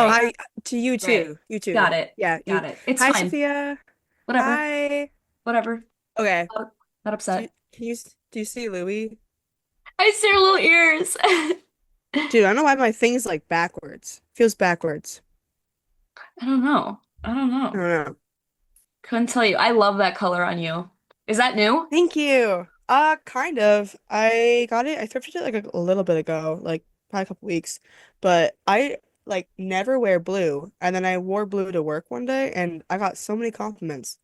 Oh, right? hi to you Right. too. You Got too. it. Yeah, you. Got it. It's Hi, fine. Sophia. Whatever. Hi. Whatever. Okay. Not not Do upset. can you do you see Louis? I see her little ears. Dude, I don't know why my thing's like backwards. Feels backwards. I don't know. I don't I know. don't know. Couldn't tell you. I love that color on you. Is that new? Thank you. Kind of. I got it. I thrifted it like a little bit ago, like probably a couple weeks. But I like never wear blue, and then I wore blue to work one day, and I got so many compliments.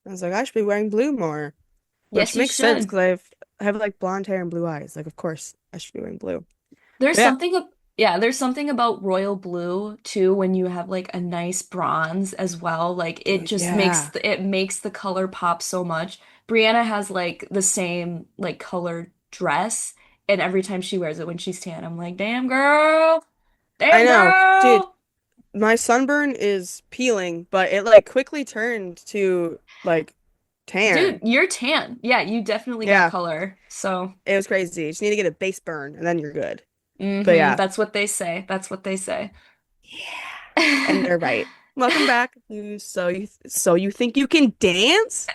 I was like, I should be wearing blue more. Which Yes, you makes sense should. because I have like blonde hair and blue eyes. Like, of course, I should be wearing blue. There's But yeah, something yeah, there's something about royal blue too when you have like a nice bronze as well. Like it dude, just makes yeah. it makes the color pop so much. Brianna has like the same like colored dress, and every time she wears it when she's tan, I'm like, "Damn girl. I Damn know, dude. girl." My sunburn is peeling, but it like quickly turned to like Dude, tan. you're tan. Yeah, you definitely got Yeah, color. So, it was crazy. You just need to get a base burn and then you're good. But yeah, that's what they say. That's what they say. yeah, and they're right. Welcome back. You think you can dance?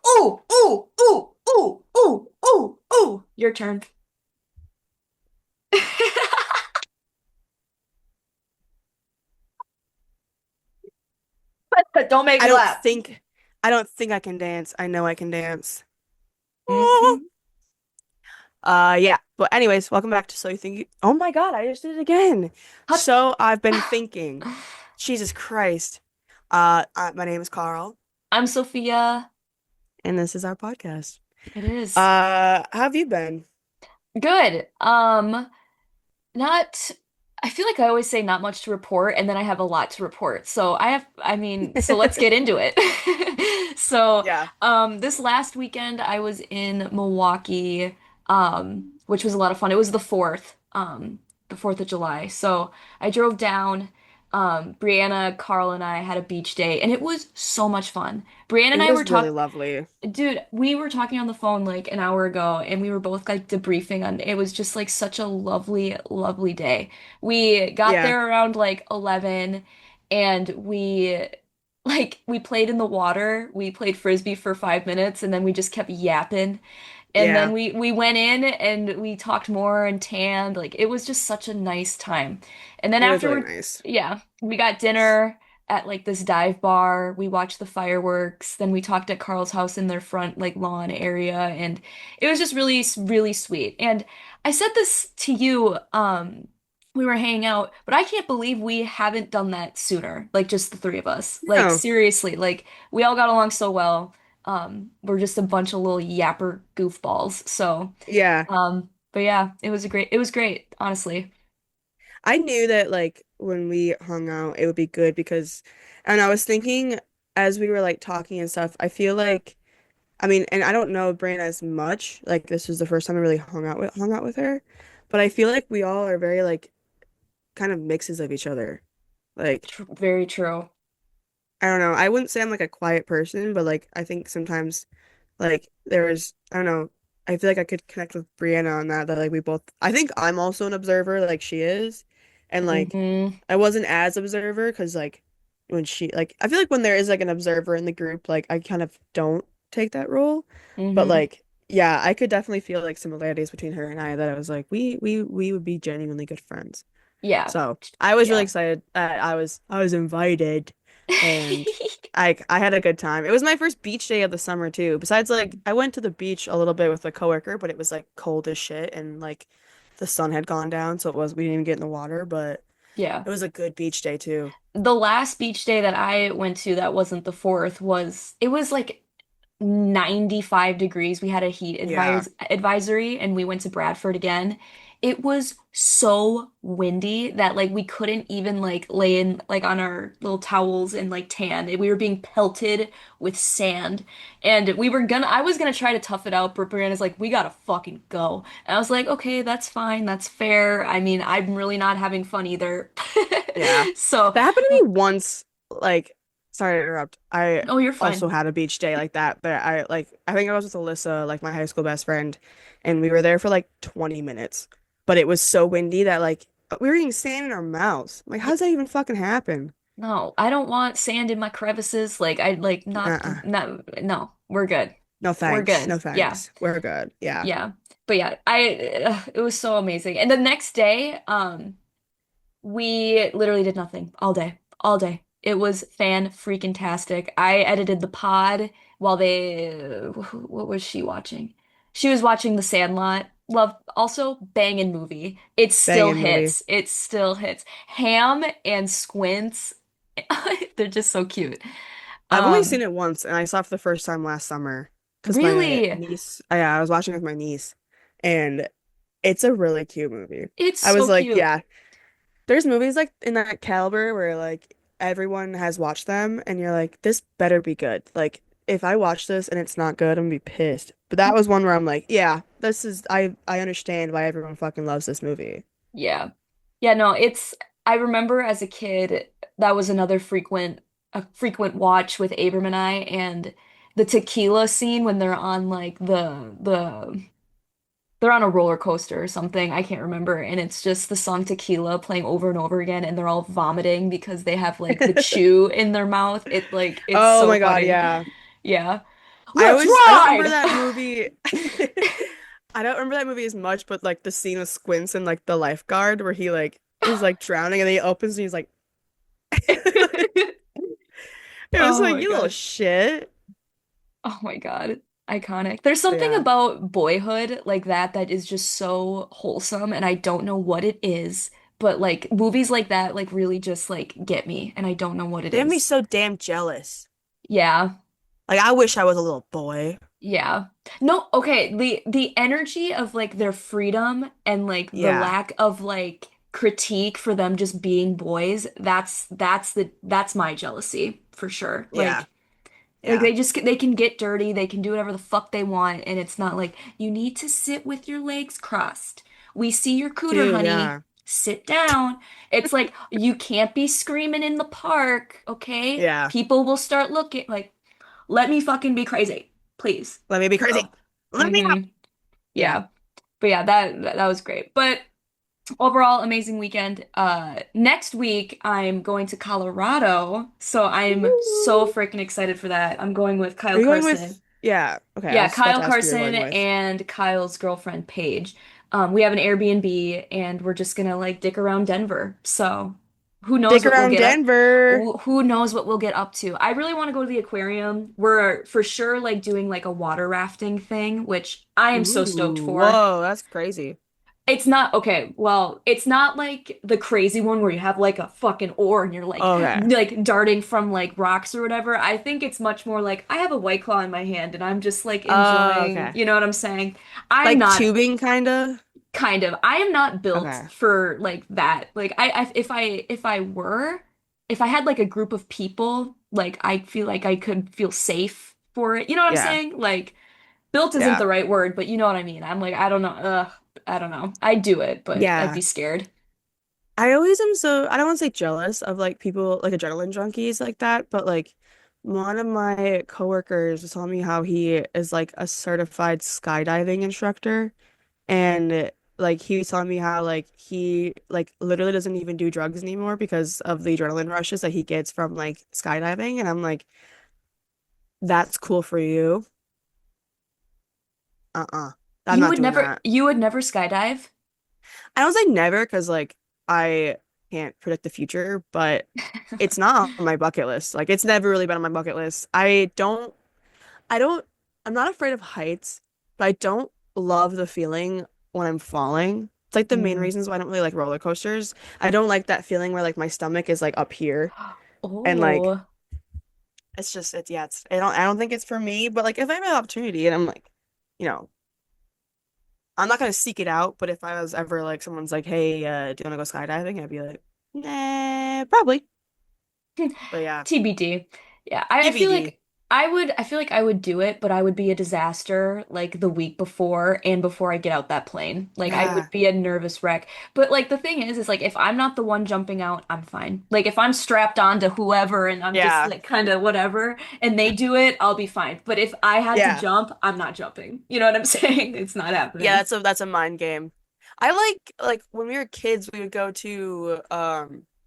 Ooh, ooh, ooh, ooh, ooh, ooh, ooh. Your turn. Don't make I me don't laugh. think I don't think I can dance. I know I can dance. Hmm. Yeah. But anyways, welcome back to So You Think You. Oh my God, I just did it again. Hut. So I've been thinking. Jesus Christ. My name is Carl, I'm Sophia. and this is our podcast. It is. How have you been? Good. Not, I feel like I always say not much to report, and then I have a lot to report. I mean, so let's get into it. So, Yeah. this last weekend I was in Milwaukee, which was a lot of fun. It was the 4th of July. So I drove down, Brianna, Carl, and I had a beach day, and it was so much fun. Brianna and It I were was really talking. lovely. Dude, we were talking on the phone like an hour ago and we were both like debriefing on it was just like such a lovely, lovely day. We got Yeah. there around like 11 and we played in the water. We played frisbee for 5 minutes and then we just kept yapping. And then Yeah. we went in and we talked more and tanned. Like it was just such a nice time. And then It was really afterward, nice. yeah, we got dinner at like this dive bar. We watched the fireworks. Then we talked at Carl's house in their front like lawn area, and it was just really, really sweet. And I said this to you, we were hanging out, but I can't believe we haven't done that sooner. Like just the three of us. Like No. seriously, like we all got along so well. We're just a bunch of little yapper goofballs. So, Yeah. but yeah, it was great, honestly. I knew that like when we hung out, it would be good because, and I was thinking as we were like talking and stuff, I feel like, I mean, and I don't know Brandon as much. Like this was the first time I really hung out with her, but I feel like we all are very like kind of mixes of each other. Like Tr Very true. I don't know. I wouldn't say I'm like a quiet person, but like I think sometimes like there's I don't know. I feel like I could connect with Brianna on that like we both I think I'm also an observer like she is. And like Hmm. I wasn't as observer because like when she like I feel like when there is like an observer in the group, like I kind of don't take that role. But Hmm. like yeah, I could definitely feel like similarities between her and I that I was like we would be genuinely good friends. Yeah. So I was really Yeah. excited that I was invited and I had a good time. It was my first beach day of the summer too. Besides like I went to the beach a little bit with a coworker, but it was like cold as shit and like the sun had gone down, so we didn't even get in the water, but Yeah. it was a good beach day too. The last beach day that I went to that wasn't the 4th it was like 95 degrees. We had a heat Yeah. advisory and we went to Bradford again. It was so windy that like we couldn't even like lay in like on our little towels and like tan. We were being pelted with sand. And I was gonna try to tough it out, but Brianna's like, we gotta fucking go. And I was like, okay, that's fine, that's fair. I mean, I'm really not having fun either. Yeah. So, That happened to me once, like, sorry to interrupt. I oh, you're also fine. had a beach day like that, but I think I was with Alyssa, like my high school best friend, and we were there for like 20 minutes. But it was so windy that like we were eating sand in our mouths. Like, how Yeah, does that even fucking happen? no, I don't want sand in my crevices. Like I like Uh-uh. no, we're good. No We're thanks. good. No Yeah. thanks. We're good. Yeah. Yeah. But yeah, I it was so amazing. And the next day, we literally did nothing all day. All day. It was fan freaking tastic. I edited the pod while what was she watching? She was watching The Sandlot. Love also banging movie. It still Banging movie. hits. It still hits. Ham and Squints, they're just so cute. I've only seen Um, it once, and I saw it for the first time last summer because my really, niece, yeah, I was watching with my niece, and it's a really cute movie. it's I so was like, cute. yeah, there's movies like in that caliber where like everyone has watched them, and you're like, this better be good. Like, if I watch this and it's not good, I'm gonna be pissed. But that was one where I'm like, yeah, this is I understand why everyone fucking loves this movie. Yeah. Yeah, no, I remember as a kid that was another frequent watch with Abram and I, and the tequila scene when they're on like they're on a roller coaster or something, I can't remember, and it's just the song Tequila playing over and over again and they're all vomiting because they have like the chew in their mouth. It's Oh so my God, funny. yeah. Yeah. I Let's always I don't remember ride. that movie. I don't remember that movie as much, but like the scene with Squints and like the lifeguard where he like is like drowning and then he opens and he's like it was Oh like my you little God. shit. Oh my God. Iconic. There's But something yeah. about Boyhood like that is just so wholesome and I don't know what it is, but like movies like that like really just like get me and I don't know what it They made me is. so damn jealous. Yeah. Like I wish I was a little boy. Yeah. No, okay, the energy of like their freedom and like the Yeah. lack of like critique for them just being boys, that's my jealousy for sure. Yeah. Like Yeah. they can get dirty, they can do whatever the fuck they want, and it's not like you need to sit with your legs crossed. We see your cooter, Dude, honey. yeah. Sit down. It's like you can't be screaming in the park, okay? Yeah. People will start looking like, let me fucking be crazy, please. Let me be crazy. So, Let me mm-hmm. Yeah. Yeah. But yeah, that was great. But overall, amazing weekend. Next week I'm going to Colorado, so I'm so Ooh. freaking excited for that. I'm going with Are Kyle you going Carson. with yeah, okay, I Yeah, was about Kyle to ask who you're Carson going with. and Kyle's girlfriend Paige. We have an Airbnb and we're just gonna like dick around Denver. So who knows Dick what we'll around get up? Denver. Who knows what we'll get up to? I really want to go to the aquarium. We're for sure like doing like a water rafting thing, which I am so stoked Ooh, for. whoa, that's crazy. It's not okay. Well, it's not like the crazy one where you have like a fucking oar and you're Okay. like darting from like rocks or whatever. I think it's much more like I have a white claw in my hand and I'm just like enjoying, Okay. you know what I'm saying? I'm Like not tubing kind of? kind of. I am not built Okay. for like that. Like if I had like a group of people, like I feel like I could feel safe for it. You know what I'm Yeah. saying? Like built isn't Yeah. the right word, but you know what I mean. I'm like, I don't know. I don't know. I'd do it, but I'd Yeah. be scared. I always am so, I don't want to say jealous of like people like adrenaline junkies like that, but like one of my coworkers was telling me how he is like a certified skydiving instructor. And like he was telling me how like he like literally doesn't even do drugs anymore because of the adrenaline rushes that he gets from like skydiving. And I'm like, that's cool for you. Uh-uh. I'm not doing that. You would never skydive? I don't say never because like I can't predict the future, but it's not on my bucket list. Like it's never really been on my bucket list. I don't I'm not afraid of heights, but I don't love the feeling when I'm falling. It's like the main Mm. reasons why I don't really like roller coasters. I don't like that feeling where like my stomach is like up here and like Oh, it's just it's yeah, it's I don't think it's for me, but like if I have an opportunity and I'm like, you know, I'm not gonna seek it out, but if I was ever like someone's like, "Hey, do you want to go skydiving?" I'd be like, "Nah, probably." But yeah, TBD. Yeah, TBD. I feel like I would do it, but I would be a disaster like the week before and before I get out that plane. Like I would Yeah, be a nervous wreck. But like the thing is like if I'm not the one jumping out, I'm fine. Like if I'm strapped on to whoever and I'm just yeah, like kind of whatever and they do it, I'll be fine. But if I had to yeah, jump, I'm not jumping. You know what I'm saying? It's not yeah. happening. That's a mind game. I like when we were kids, we would go to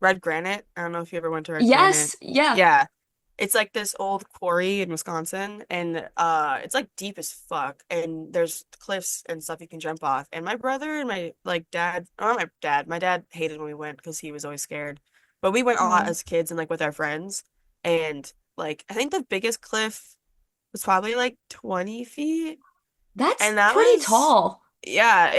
Red Granite. I don't know if you ever went to Red Granite. Yes, yeah. Yeah. It's like this old quarry in Wisconsin and it's like deep as fuck and there's cliffs and stuff you can jump off. And my brother and my like dad, or not my dad hated when we went because he was always scared. But we went a lot Oh, as kids and like with our friends. And like I think the biggest cliff was probably like 20 feet. that's And that pretty was, tall. yeah,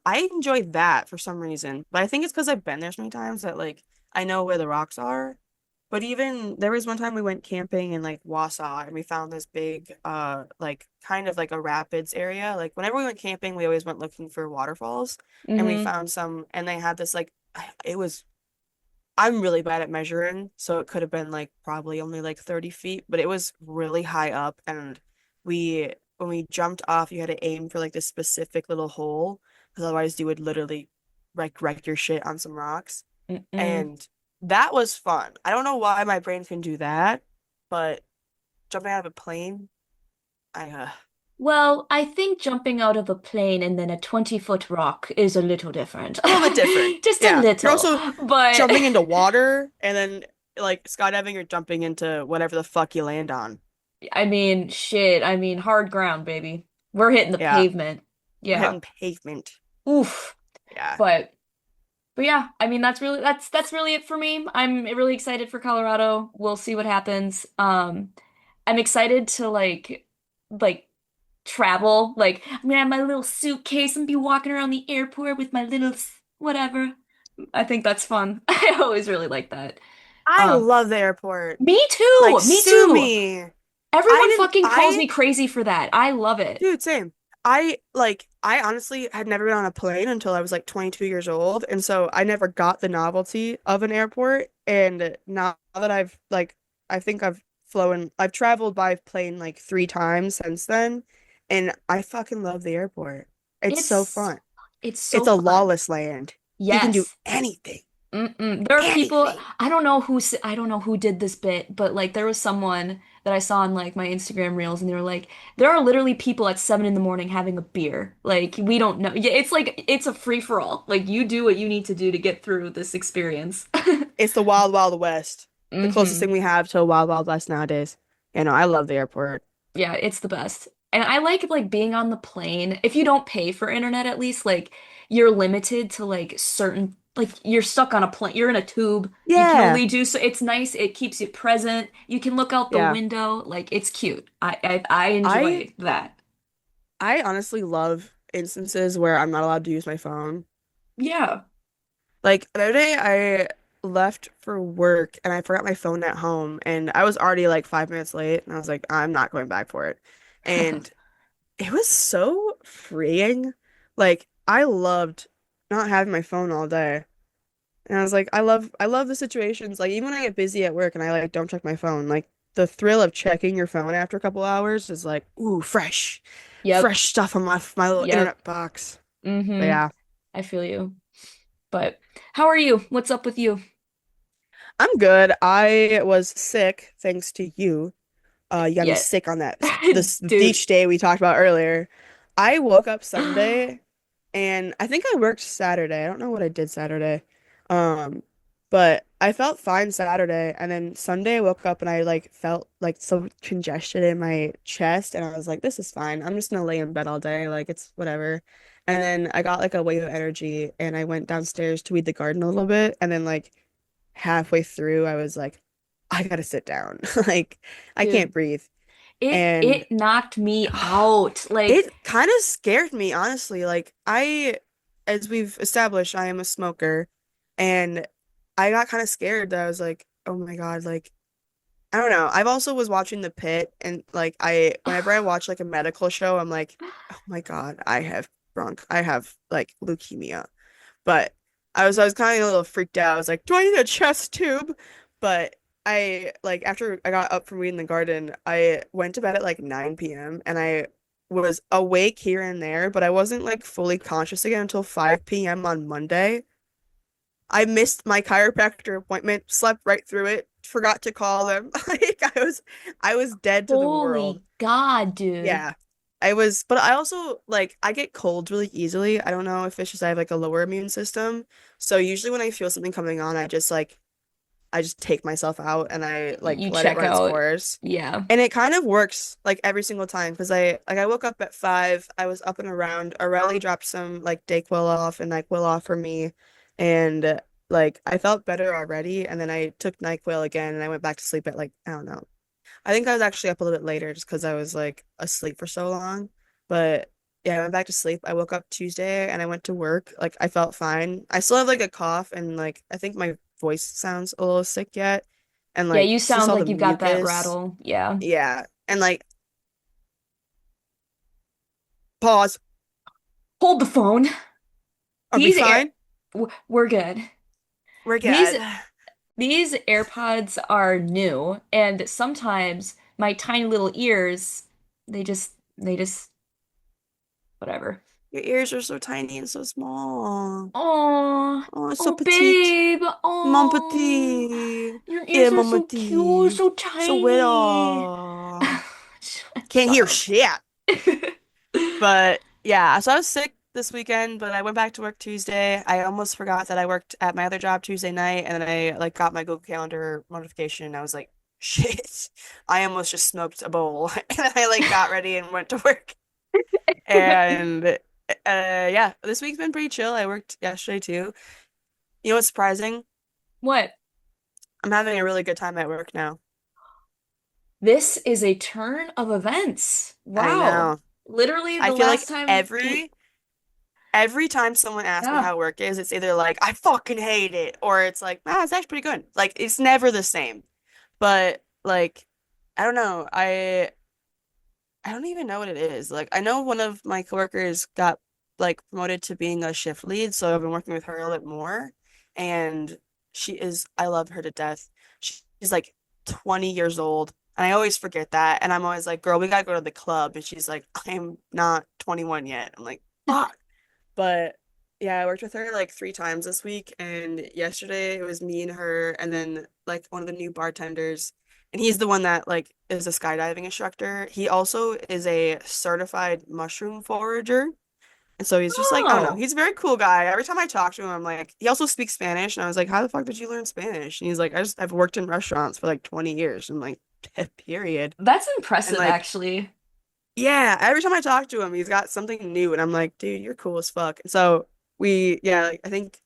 I enjoyed that for some reason. But I think it's because I've been there so many times that like I know where the rocks are. But even there was one time we went camping in like Wausau and we found this big like kind of like a rapids area. Like whenever we went camping, we always went looking for waterfalls and we Hmm. found some and they had this like it was I'm really bad at measuring, so it could have been like probably only like 30 feet, but it was really high up. And when we jumped off, you had to aim for like this specific little hole, because otherwise you would literally wreck your shit on some rocks. Mm-mm. And that was fun. I don't know why my brain can do that, but jumping out of a plane, I Well, I think jumping out of a plane and then a 20-foot rock is a little different. a little bit different. Just a Yeah. You're little. also But jumping into water and then like skydiving or jumping into whatever the fuck you land on. I mean, shit. I mean, hard ground, baby. We're hitting the Yeah. pavement. We're Yeah. hitting pavement. Oof. Yeah. But yeah, I mean that's really it for me. I'm really excited for Colorado. We'll see what happens. I'm excited to like travel. Like I'm gonna have my little suitcase and be walking around the airport with my little whatever. I think that's fun. I always really like that. I Um, love the airport. Me Like, too. Me sue too. me. Everyone fucking calls me crazy for that. I love it. Dude, same. I honestly had never been on a plane until I was like 22 years old. And so I never got the novelty of an airport. And now that I think I've traveled by plane like 3 times since then. And I fucking love the airport. It's so It's fun. it's so It's a fun. lawless land. You can do Yes. anything. Mm-mm. There are people, Anything. I don't know who did this bit, but like there was someone that I saw on like my Instagram reels and they were like, there are literally people at 7 in the morning having a beer. Like we don't know. Yeah, it's like it's a free for all. Like you do what you need to do to get through this experience. It's the Wild Wild West. The closest Hmm. thing we have to a Wild Wild West nowadays. You know, I love the airport. Yeah, it's the best. And I like being on the plane. If you don't pay for internet at least, like you're limited to like certain like you're stuck on a plane. You're in a tube. You can Yeah. only do so. It's nice. It keeps you present. You can look out the Yeah. window. Like it's cute. I I enjoy that. I honestly love instances where I'm not allowed to use my phone. Yeah. Like the other day I left for work and I forgot my phone at home and I was already like 5 minutes late and I was like, I'm not going back for it. And it was so freeing. Like I loved not having my phone all day. And I was like, I love the situations. Like even when I get busy at work and I like don't check my phone, like the thrill of checking your phone after a couple hours is like, ooh, Yep. fresh stuff on my little Yep. internet box. But Mm-hmm. yeah, I feel you. But how are you? What's up with you? I'm good. I was sick thanks to you. You got me Yeah. sick on this Dude. beach day we talked about earlier. I woke up Sunday and I think I worked Saturday. I don't know what I did Saturday. Um, but I felt fine Saturday and then Sunday I woke up and I like felt like so congestion in my chest and I was like, this is fine. I'm just gonna lay in bed all day. Like it's whatever. And then I got like a wave of energy and I went downstairs to weed the garden a little bit and then like halfway through I was like, I gotta sit down. Like I Dude. can't breathe. It And it knocked me out. Like, it kind of scared me, honestly. Like as we've established, I am a smoker, and I got kind of scared that I was like, oh my God, like I don't know. I've also was watching The Pit, and like whenever I watch like a medical show, I'm like, oh my God, I have like leukemia. But I was kind of a little freaked out. I was like, do I need a chest tube? But I like after I got up from weeding the garden, I went to bed at like 9 p.m. and I was awake here and there, but I wasn't like fully conscious again until 5 p.m. on Monday. I missed my chiropractor appointment, slept right through it, forgot to call them. Like I was dead to the holy world. God, dude. Yeah. but I also like I get cold really easily. I don't know if it's just I have like a lower immune system. So usually when I feel something coming on, I just take myself out and I like You let it check run its out. course. Yeah. And it kind of works like every single time because I woke up at 5, I was up and around. Aurelie dropped some like Dayquil off and NyQuil off for me, and like I felt better already. And then I took NyQuil again and I went back to sleep at like I don't know. I think I was actually up a little bit later just because I was like asleep for so long. But yeah, I went back to sleep. I woke up Tuesday and I went to work. Like I felt fine. I still have like a cough and like I think my voice sounds a little sick yet. And Yeah, like you it's just sound all the like you've got that mucus. rattle. Yeah. Yeah. And like pause. Hold the phone. Are we These air fine? we're good. We're These good. these AirPods are new, and sometimes my tiny little ears, they just whatever. Your ears are so tiny and so small. Oh, Oh, it's so oh, petite. babe. Mon Oh, petit. your Yeah, ears are mon so cute, petit. so So tiny. little. Can't hear Sorry. shit. But yeah, so I was sick this weekend, but I went back to work Tuesday. I almost forgot that I worked at my other job Tuesday night, and then I like got my Google Calendar notification, and I was like, shit, I almost just smoked a bowl. And I like got ready and went to work. And yeah, this week's been pretty chill. I worked yesterday too. You know what's surprising? What? I'm having a really good time at work now. This is a turn of events. I Wow. know. Literally I the feel last like time we, every time someone asks me yeah. how work is, it's either like I fucking hate it or it's like, ah, it's actually pretty good. Like it's never the same. But like I don't know. I don't even know what it is. Like I know one of my coworkers got like promoted to being a shift lead, so I've been working with her a little bit more. And I love her to death. She's like 20 years old. And I always forget that. And I'm always like, girl, we gotta go to the club. And she's like, I'm not 21 yet. I'm like, fuck. But yeah, I worked with her like 3 times this week, and yesterday it was me and her, and then like one of the new bartenders, and he's the one that like is a skydiving instructor. He also is a certified mushroom forager, and so he's just like I don't know, Oh, he's a very cool guy. Every time I talk to him, I'm like, he also speaks Spanish, and I was like, how the fuck did you learn Spanish? And he's like, I've worked in restaurants for like 20 years. I'm like, period. that's And impressive like actually. yeah, every time I talk to him, he's got something new, and I'm like, dude, you're cool as fuck. So yeah, like I think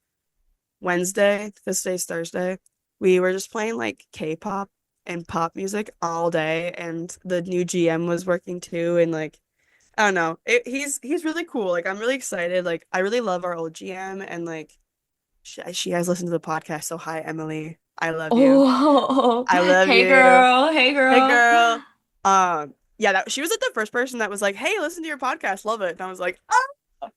Wednesday, because today's Thursday, we were just playing like K-pop and pop music all day, and the new GM was working too, and like I don't know, he's really cool. Like I'm really excited. Like I really love our old GM, and like she has listened to the podcast. So hi, Emily, I love you. Oh, I love hey you. girl, hey Hey girl. girl. Yeah, she was like the first person that was like, "Hey, listen to your podcast, love it." And I was like, "Oh,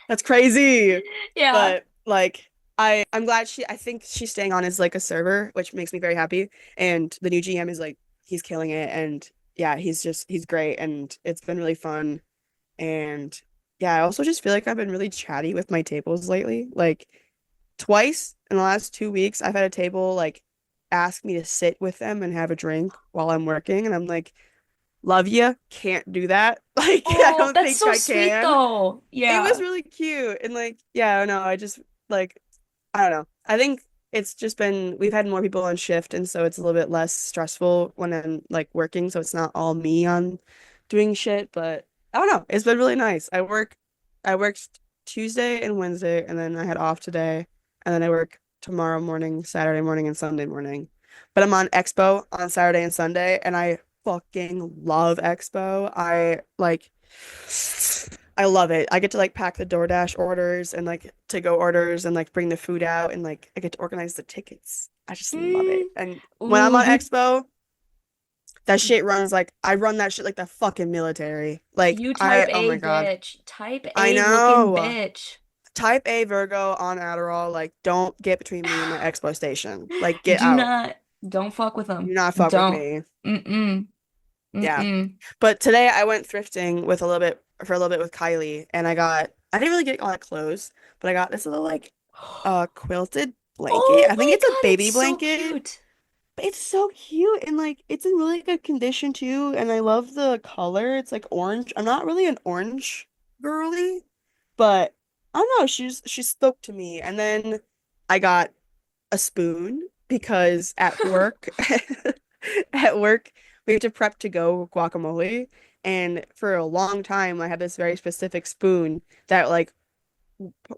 that's crazy." Yeah. But like I'm glad I think she's staying on as like a server, which makes me very happy. And the new GM is like he's killing it, and yeah, he's great, and it's been really fun. And yeah, I also just feel like I've been really chatty with my tables lately. Like twice in the last 2 weeks, I've had a table like ask me to sit with them and have a drink while I'm working, and I'm like, love you, can't do that. Like, I Oh, don't that's think so I sweet can. though. It was Yeah. really cute, and like, yeah, I don't know. I just like, I don't know. I think it's just been we've had more people on shift, and so it's a little bit less stressful when I'm like working, so it's not all me on doing shit. But I don't know. It's been really nice. I worked Tuesday and Wednesday, and then I had off today, and then I work tomorrow morning, Saturday morning, and Sunday morning. But I'm on Expo on Saturday and Sunday, and I fucking love Expo. I love it. I get to like pack the DoorDash orders and like to go orders and like bring the food out and like I get to organize the tickets. I just love Mm. it. And when I'm Ooh, on Expo, that shit runs like I run that shit like the fucking military. Like you type oh my A God. bitch. Type I A looking know. bitch. Type A Virgo on Adderall, like don't get between me and my Expo station. Like get Do out. not, don't fuck with Do them. not fuck with Don't. me. Mm-mm. Yeah. Mm-mm. But today I went thrifting with a little bit for a little bit with Kylie, and I didn't really get a lot of clothes, but I got this little like quilted blanket. Oh I think my it's a God, it's baby so blanket. cute. But it's so cute and like it's in really good condition too. And I love the color. It's like orange. I'm not really an orange girly, but I don't know. She's spoke to me. And then I got a spoon because at work, at work, we have to prep to go guacamole. And for a long time, I had this very specific spoon that like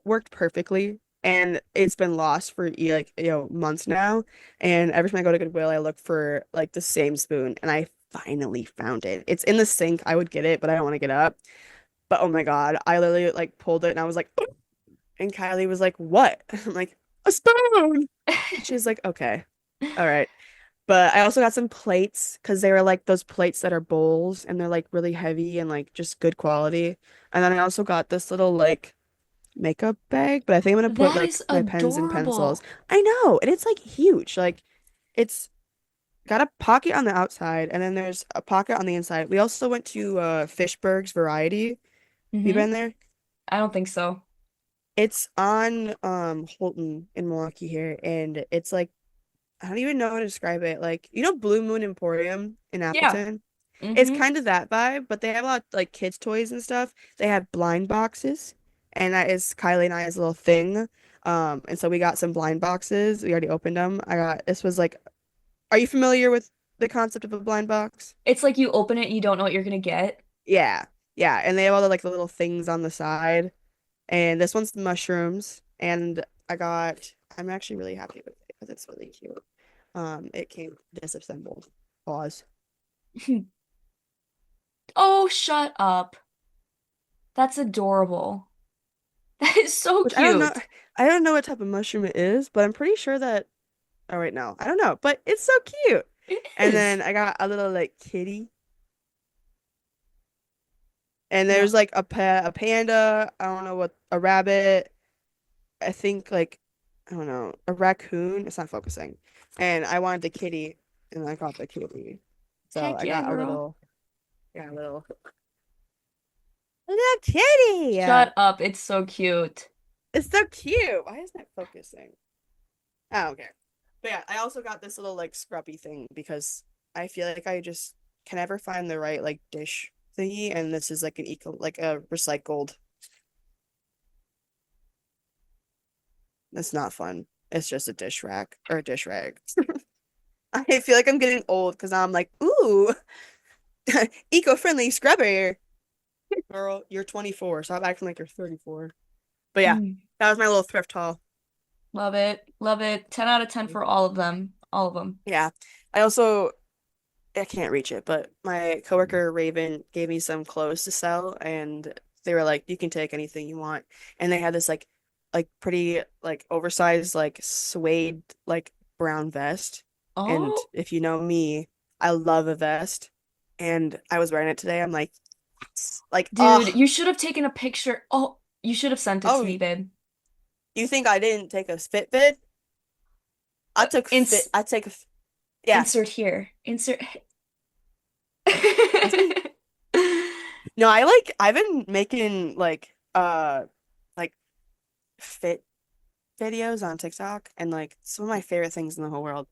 worked perfectly. And it's been lost for like months now. And every time I go to Goodwill, I look for like the same spoon, and I finally found it. It's in the sink. I would get it, but I don't want to get up. But oh my God, I literally like pulled it, and I was like, "Oh," and Kylie was like, "What?" I'm like, "A spoon." She's like, "Okay, all right." But I also got some plates because they were like those plates that are bowls, and they're like really heavy and like just good quality. And then I also got this little like makeup bag, but I think I'm gonna put That like is my pens and pencils. adorable. I know, and it's like huge. Like it's got a pocket on the outside, and then there's a pocket on the inside. We also went to Fishberg's Variety. You Hmm. been there? I don't think so. It's on Holton in Milwaukee here, and it's like I don't even know how to describe it. Like Blue Moon Emporium in Yeah. Appleton? It's Hmm. kind of that vibe, but they have a lot like kids' toys and stuff. They have blind boxes, and that is Kylie and I's little thing. And so we got some blind boxes. We already opened them. I got this was like, are you familiar with the concept of a blind box? It's like you open it and you don't know what you're gonna get. Yeah, yeah, and they have all the like the little things on the side. And this one's mushrooms, and I'm actually really happy with it because it's really cute. It came disassembled. Pause. Oh, shut up. That's adorable. That is so Which I don't know. cute. I don't know what type of mushroom it is, but I'm pretty sure that. Oh wait, no, I don't know. But it's so cute. It And is. then I got a little like kitty, and Yeah. there's like a panda. I don't know what a rabbit. I think like I don't know a raccoon. It's not focusing. And I wanted the kitty, and I got the kitty. So Heck I yeah, got a girl. little kitty. Shut up. It's so cute. It's so cute. Why isn't it focusing? I don't care. But yeah, I also got this little like scrubby thing because I feel like I just can never find the right like dish thingy, and this is like an eco like a recycled. It's not fun. It's just a dish rack or a dish rag. I feel like I'm getting old because I'm like, ooh, eco-friendly scrubber. Girl, you're 24. Stop acting like you're 34. But yeah, Mm. that was my little thrift haul. Love it. Love it. 10 out of 10 for all of them. All of them. Yeah. I also I can't reach it, but my coworker Raven gave me some clothes to sell, and they were like, "You can take anything you want." And they had this like pretty like oversized like suede like brown vest. And Oh, if you know me, I love a vest. And I was wearing it today. I'm like, yes. Like, dude, you should have taken a picture. Oh, you should have sent it to oh, me, babe. you think I didn't take a fit vid? Ins I take a yeah. insert here. Insert. No, I've been making like fit videos on TikTok, and like some of my favorite things in the whole world.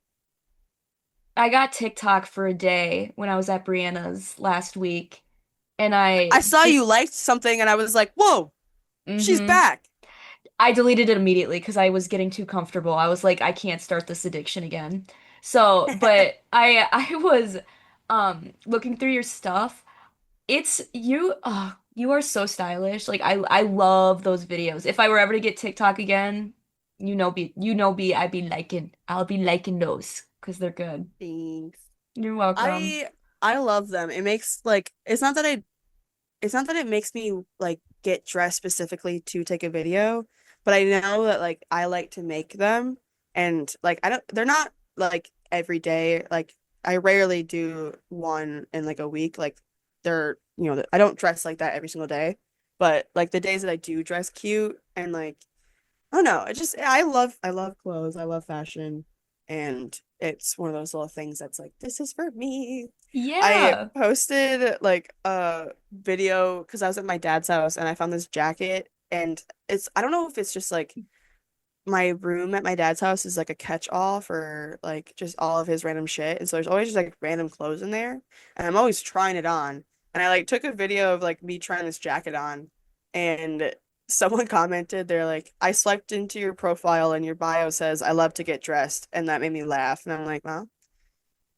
I got TikTok for a day when I was at Brianna's last week, and I I saw you just, liked something and I was like, "Whoa, she's mm-hmm. back." I deleted it immediately because I was getting too comfortable. I was like, I can't start this addiction again. So, but I was looking through your stuff. It's you you are so stylish. Like I love those videos. If I were ever to get TikTok again, I'll be liking those because they're good. Thanks. You're welcome. I love them. It makes like it's not that it makes me like get dressed specifically to take a video, but I know that like I like to make them, and like I don't they're not like every day. Like I rarely do one in like a week. Like they're, I don't dress like that every single day, but like the days that I do dress cute and like I don't know, I love clothes. I love fashion, and it's one of those little things that's like this is for me. I Yeah. posted like a video because I was at my dad's house and I found this jacket, and I don't know if it's just like my room at my dad's house is like a catch-all for like just all of his random shit. And so there's always just like random clothes in there. And I'm always trying it on. And I like took a video of like me trying this jacket on and someone commented, they're like, I swiped into your profile and your bio says I love to get dressed, and that made me laugh. And I'm like, well,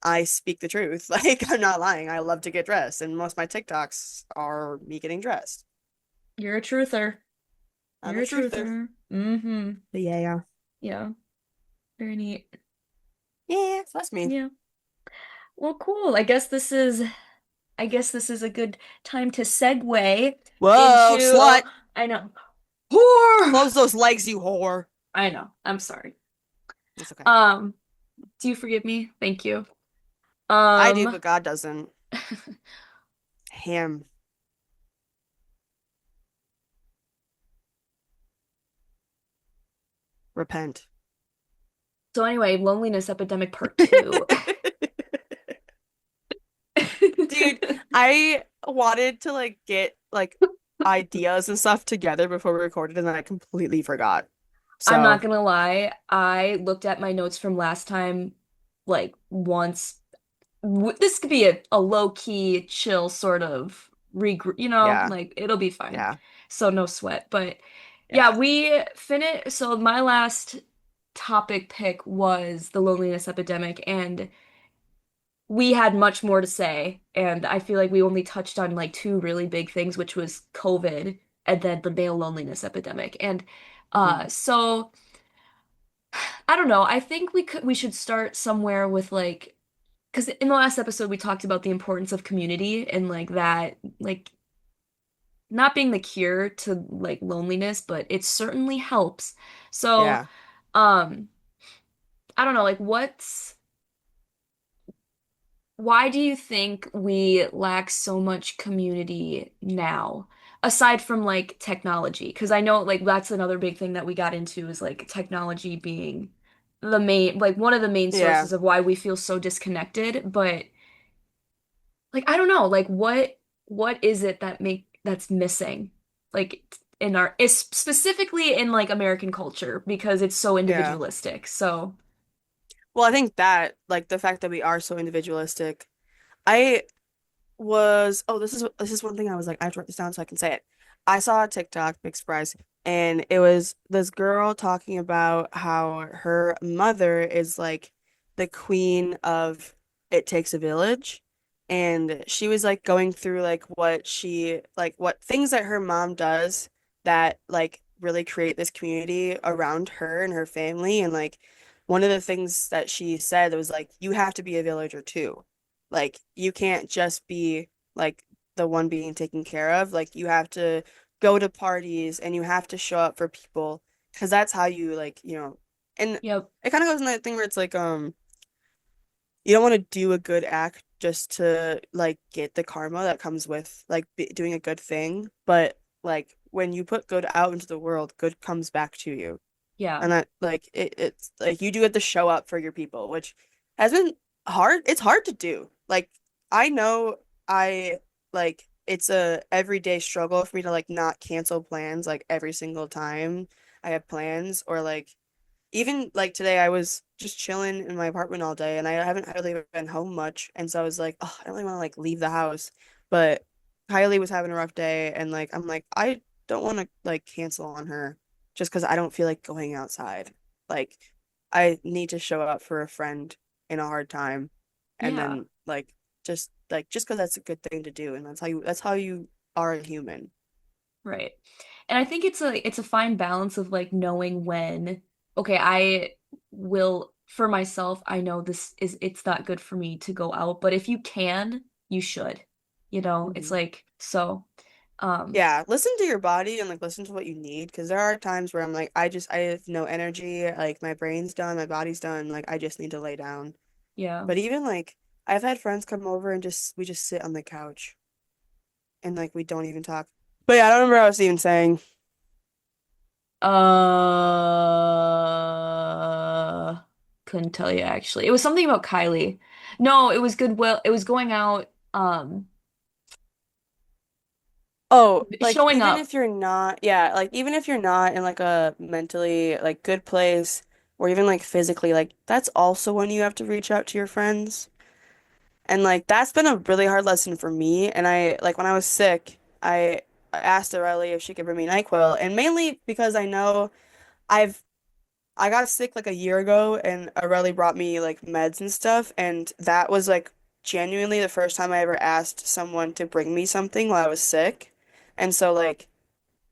I speak the truth. Like I'm not lying. I love to get dressed. And most of my TikToks are me getting dressed. You're a truther. I'm You're a a truther. truther. Mm-hmm. But yeah. Yeah. Very neat. Yeah, so that's me. Yeah. Well, cool. I guess this is a good time to segue Whoa, into slut. I know. Whore! Close those legs, you whore. I know. I'm sorry. It's okay. Um, do you forgive me? Thank you. I do, Um, but God doesn't. Ham. Repent. so anyway, loneliness epidemic part two. Dude, I wanted to like get like ideas and stuff together before we recorded, and then I completely forgot. I'm not So, gonna lie, I looked at my notes from last time like once. This could be a low-key, chill sort of regroup, yeah. like it'll be fine. Yeah. So no sweat. But yeah, Yeah. we finished. So my last topic pick was the loneliness epidemic, and we had much more to say. And I feel like we only touched on like two really big things, which was COVID and then the male loneliness epidemic. And Mhm. so I don't know. I think we should start somewhere with like because in the last episode we talked about the importance of community and like that like not being the cure to like loneliness, but it certainly helps. So, Yeah. um, I don't know, like why do you think we lack so much community now? Aside from like technology, because I know like that's another big thing that we got into is like technology being the main like one of the main Yeah. sources of why we feel so disconnected, but like I don't know, like what is it that's missing? Like in our it's specifically in like American culture because it's so Yeah. individualistic. So, Well, I think that like the fact that we are so individualistic, I this is one thing I was like, I have to write this down so I can say it. I saw a TikTok, big surprise, and it was this girl talking about how her mother is like the queen of It Takes a Village. And she was like going through like what things that her mom does that like really create this community around her and her family. And like one of the things that she said was like, you have to be a villager too. Like you can't just be like the one being taken care of. Like you have to go to parties and you have to show up for people because that's how you like, and yep. it kind of goes in that thing where it's like you don't want to do a good act just to like get the karma that comes with like doing a good thing, but like when you put good out into the world, good comes back to you. Yeah. And that like it's like you do have to show up for your people, which has been hard. It's hard to do. Like I know I like it's a everyday struggle for me to like not cancel plans like every single time I have plans, or like even like today I was just chilling in my apartment all day and I haven't really been home much, and so I was like, oh, I don't really want to like leave the house. But Kylie was having a rough day and like I'm like I don't want to like cancel on her just because I don't feel like going outside. Like I need to show up for a friend in a hard time, and Yeah. then just because that's a good thing to do, and that's how you are a human. Right. And I think it's a fine balance of like knowing when, okay, I will for myself, I know it's not good for me to go out, but if you can, you should. It's Mhm. like so um Yeah, listen to your body and like listen to what you need, because there are times where I'm like I have no energy, like my brain's done, my body's done, like I just need to lay down. yeah. But even like I've had friends come over and just we just sit on the couch and like we don't even talk. But yeah, I don't remember what I was even saying. Uh couldn't tell you actually. It was something about Kylie. No, it was goodwill. It was going out Oh, like Showing even up. if you're not, yeah, like even if you're not in like a mentally like good place or even like physically, like that's also when you have to reach out to your friends. And like that's been a really hard lesson for me. And I like when I was sick, I asked Aurelie if she could bring me NyQuil, and mainly because I know I've I got sick like a year ago, and Aurelie brought me like meds and stuff, and that was like genuinely the first time I ever asked someone to bring me something while I was sick. And so like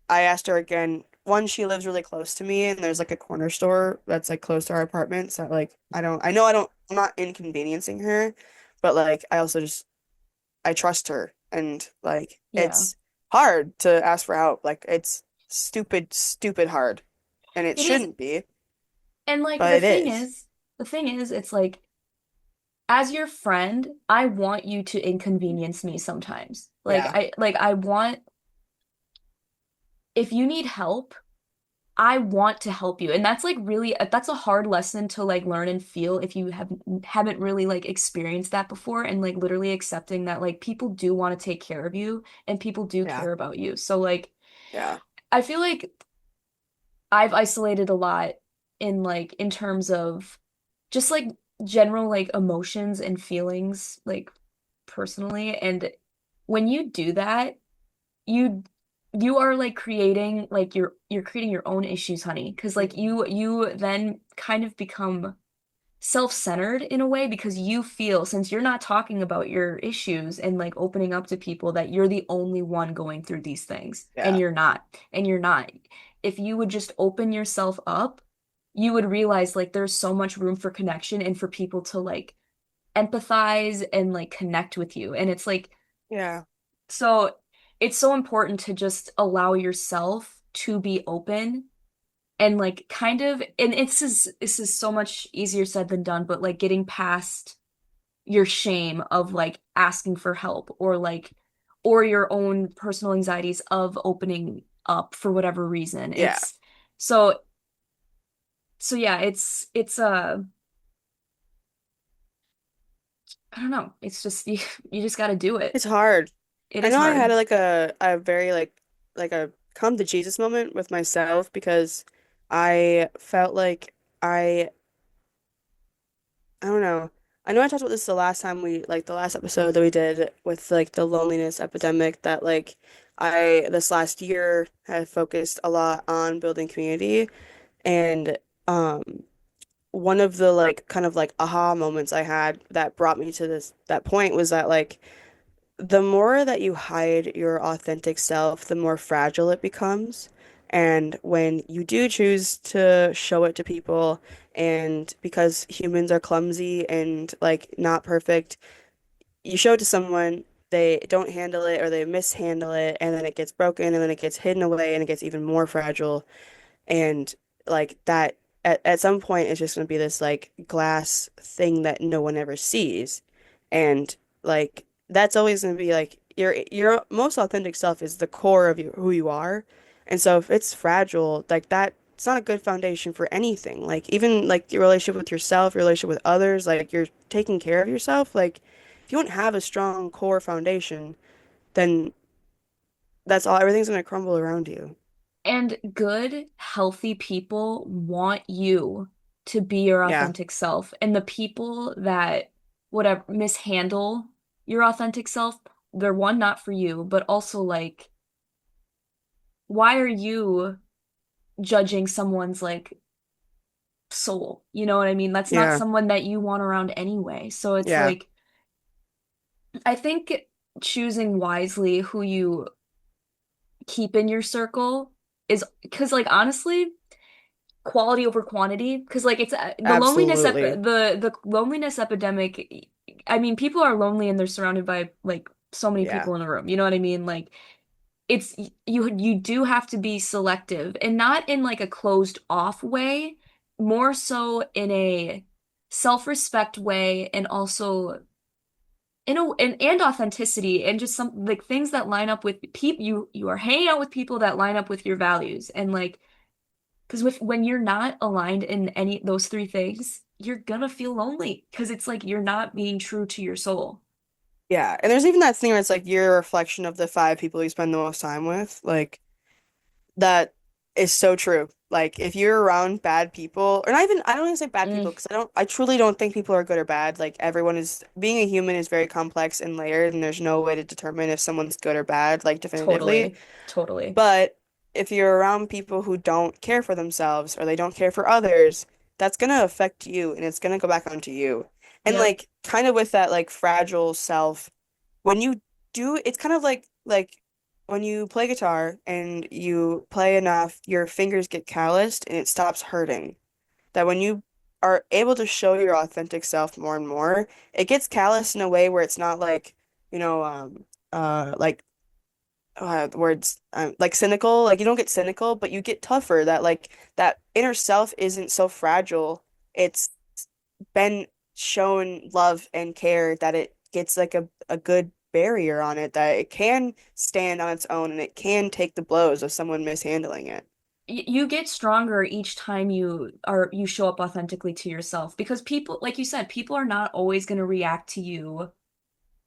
I asked her again. One, she lives really close to me, and there's like a corner store that's like close to our apartment. So like I know I'm not inconveniencing her, but like I also just I trust her, and like Yeah. it's hard to ask for help. Like it's stupid hard, and it It is. shouldn't be, And like but it is. the thing is, it's like as your friend, I want you to inconvenience me sometimes. Yeah, Like I want if you need help, I want to help you. And that's like really that's a hard lesson to like learn and feel if you haven't really like experienced that before and like literally accepting that like people do want to take care of you and people do yeah, care about you. So like yeah. I feel like I've isolated a lot in like in terms of just like general like emotions and feelings like personally. And when you do that, you you are like creating like you're creating your own issues, honey. Because like Mhm. you then kind of become self-centered in a way because you feel since you're not talking about your issues and like opening up to people that you're the only one going through these things and Yeah, you're not if you would just open yourself up you would realize like there's so much room for connection and for people to like empathize and like connect with you and it's like yeah. so it's so important to just allow yourself to be open and like kind of and this is so much easier said than done but like getting past your shame of like asking for help or like or your own personal anxieties of opening up for whatever reason Yeah. so yeah I don't know it's just you just got to do it. It's hard. It I is know I had hard. a very like a come to Jesus moment with myself because I felt like I don't know. I know I talked about this the last time we like the last episode that we did with like the loneliness epidemic that like I this last year have focused a lot on building community, and um one of the like kind of like aha moments I had that brought me to that point was that like the more that you hide your authentic self, the more fragile it becomes. And when you do choose to show it to people, and because humans are clumsy and like not perfect, you show it to someone, they don't handle it or they mishandle it, and then it gets broken, and then it gets hidden away, and it gets even more fragile. And like that, at some point, it's just going to be this like glass thing that no one ever sees. And like that's always going to be like your most authentic self is the core of who you are. And so if it's fragile, like that, it's not a good foundation for anything. Like even like your relationship with yourself, your relationship with others, like you're taking care of yourself. Like if you don't have a strong core foundation, then that's all, everything's going to crumble around you. And good, healthy people want you to be your Yeah. authentic self. And the people that whatever mishandle your authentic self, they're one, not for you, but also like, why are you judging someone's like soul? You know what I mean? That's not Yeah. someone that you want around anyway. So it's Yeah. like, I think choosing wisely who you keep in your circle is because like honestly, quality over quantity because like it's the Absolutely. the loneliness epidemic. I mean, people are lonely and they're surrounded by like so many Yeah. people in a room. You know what I mean? Like it's you do have to be selective and not in like a closed off way, more so in a self-respect way and also in and authenticity and just some like things that line up with people you are hanging out with people that line up with your values and like because when you're not aligned in any those three things, you're gonna feel lonely because it's like you're not being true to your soul. Yeah, and there's even that thing where it's like you're a reflection of the five people you spend the most time with. Like that is so true. Like if you're around bad people, or not even, I don't even say bad Mm, people because I truly don't think people are good or bad. Like everyone is, being a human is very complex and layered, and there's no way to determine if someone's good or bad, like definitively. totally. Totally. But if you're around people who don't care for themselves or they don't care for others, that's gonna affect you and it's gonna go back onto you. And Yep. like kind of with that like fragile self, when you do, it's kind of like when you play guitar and you play enough, your fingers get calloused and it stops hurting. That when you are able to show your authentic self more and more, it gets calloused in a way where it's not like, you know, like the words like cynical, like you don't get cynical but you get tougher, that like that inner self isn't so fragile. It's been shown love and care, that it gets like a good barrier on it, that it can stand on its own and it can take the blows of someone mishandling it. You get stronger each time you show up authentically to yourself because people, like you said, people are not always going to react to you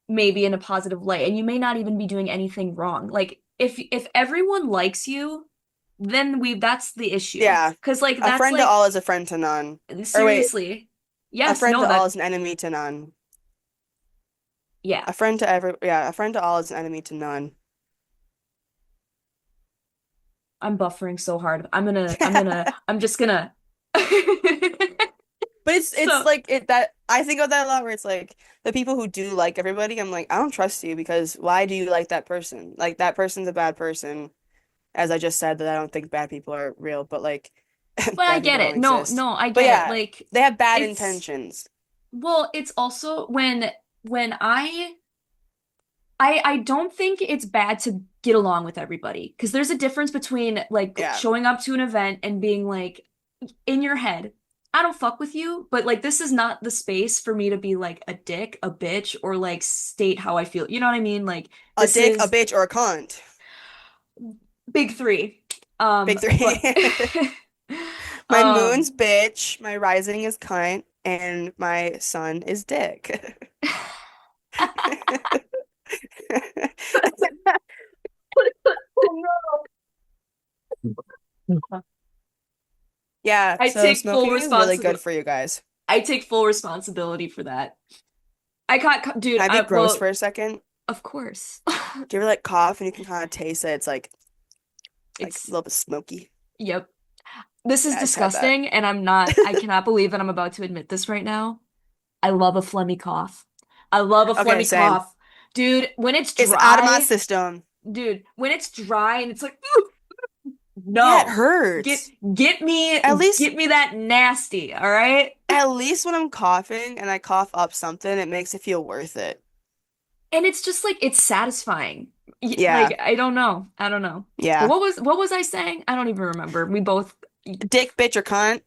maybe in a positive light, and you may not even be doing anything wrong. Like if everyone likes you, then we that's the issue. Yeah, 'Cause like a that's friend to like all is a friend to none. Or wait, seriously. a Yes, friend no, to all that is an enemy to none. yeah. A friend to every, yeah, a friend to all is an enemy to none. I'm buffering so hard. I'm just gonna But it's So, like it, that I think of that a lot, where it's like the people who do like everybody, I'm like, I don't trust you because why do you like that person? Like that person's a bad person. As I just said, that I don't think bad people are real, but like but I bad people get don't it. No, exist. no, I But get it. yeah, Like they have bad it's intentions. well, it's also when I don't think it's bad to get along with everybody because there's a difference between like Yeah. showing up to an event and being like in your head, I don't fuck with you, but like this is not the space for me to be like a dick, a bitch, or like state how I feel. You know what I mean? Like A this dick, a is bitch, or a cunt. big three. Big But three. My um moon's bitch, my rising is cunt, and my sun is dick. Yeah, I so take full smoking is really good responsibility. for you guys. I take full responsibility for that. I got, dude, Can I be gross well, for a second? of course. Do you ever like cough and you can kind of taste that it's like a It's, little bit smoky? yep. This is Yeah, I just had that. disgusting, and I cannot believe that I'm about to admit this right now. I love a phlegmy cough. I love a Okay, phlegmy same. cough. Dude, when it's It's out of my dry, system. dude, when it's dry and it's like, Yeah, it no, get, hurts. get me, At least get me that nasty, all right? at least when I'm coughing and I cough up something, it makes it feel worth it. And it's just like, it's satisfying. Yeah. Like, I don't know. I don't know. But Yeah. what was I saying? I don't even remember. We both, Dick, bitch, or cunt.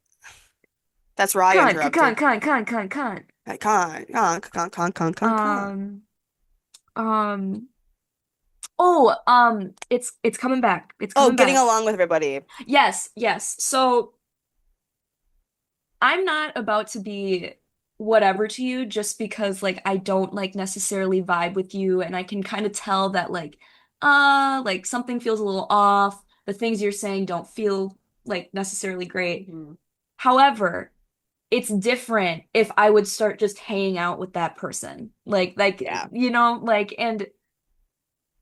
That's where I cunt, cunt, interrupted. cunt, cunt, cunt, cunt. Cunt. Um, um, oh, it's coming back. It's Oh, coming getting back. along with everybody. Yes, yes. So I'm not about to be whatever to you just because like I don't like necessarily vibe with you and I can kind of tell that like something feels a little off. The things you're saying don't feel like necessarily great. Mhm. However, it's different if I would start just hanging out with that person. Like Yeah. like and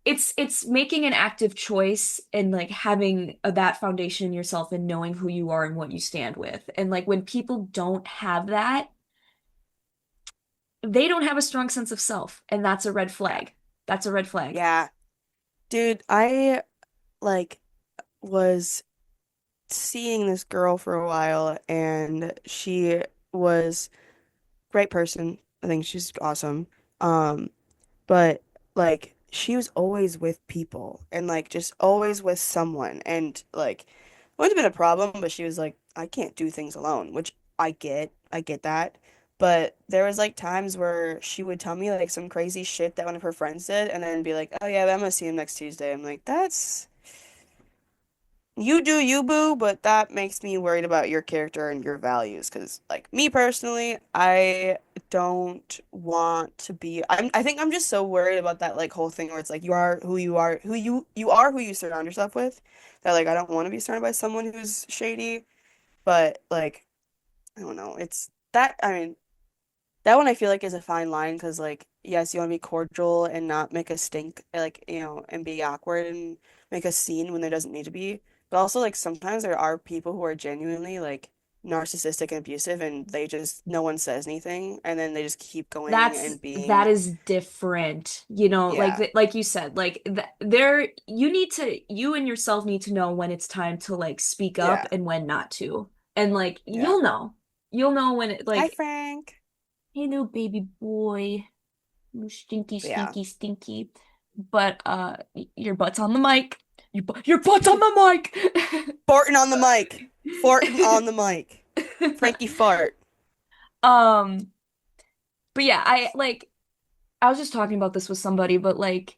it's making an active choice and like having that foundation in yourself and knowing who you are and what you stand with. And like when people don't have that, they don't have a strong sense of self, and that's a red Yeah. flag. That's a red flag. Yeah. Dude, I like was seeing this girl for a while and she was a great person. I think she's awesome. Um, but like she was always with people and like just always with someone, and like it wouldn't have been a problem, but she was like, I can't do things alone, which I get that. But there was like times where she would tell me like some crazy shit that one of her friends did and then be like, oh yeah, I'm gonna see him next Tuesday. I'm like, that's, you do you, boo, but that makes me worried about your character and your values. Because, like, me personally, I don't want to be I think I'm just so worried about that like whole thing where it's like you are who you surround yourself with. That like I don't want to be surrounded by someone who's shady, but like I don't know. It's that I mean that one I feel like is a fine line because like yes, you want to be cordial and not make a stink like and be awkward and make a scene when there doesn't need to be. But also like sometimes there are people who are genuinely like narcissistic and abusive and they just no one says anything and then they just keep going and That being is different. You know, yeah, like you said, like th there you and yourself need to know when it's time to like speak up yeah, and when not to. And like yeah. you'll know. You'll know when it Hi like, Frank. hey little baby boy, you stinky, But yeah. stinky, stinky. But your butt's on the mic. Your butt's on the mic. Farting on the mic. Farting on the mic. Frankie fart. Um, but yeah, I was just talking about this with somebody, but like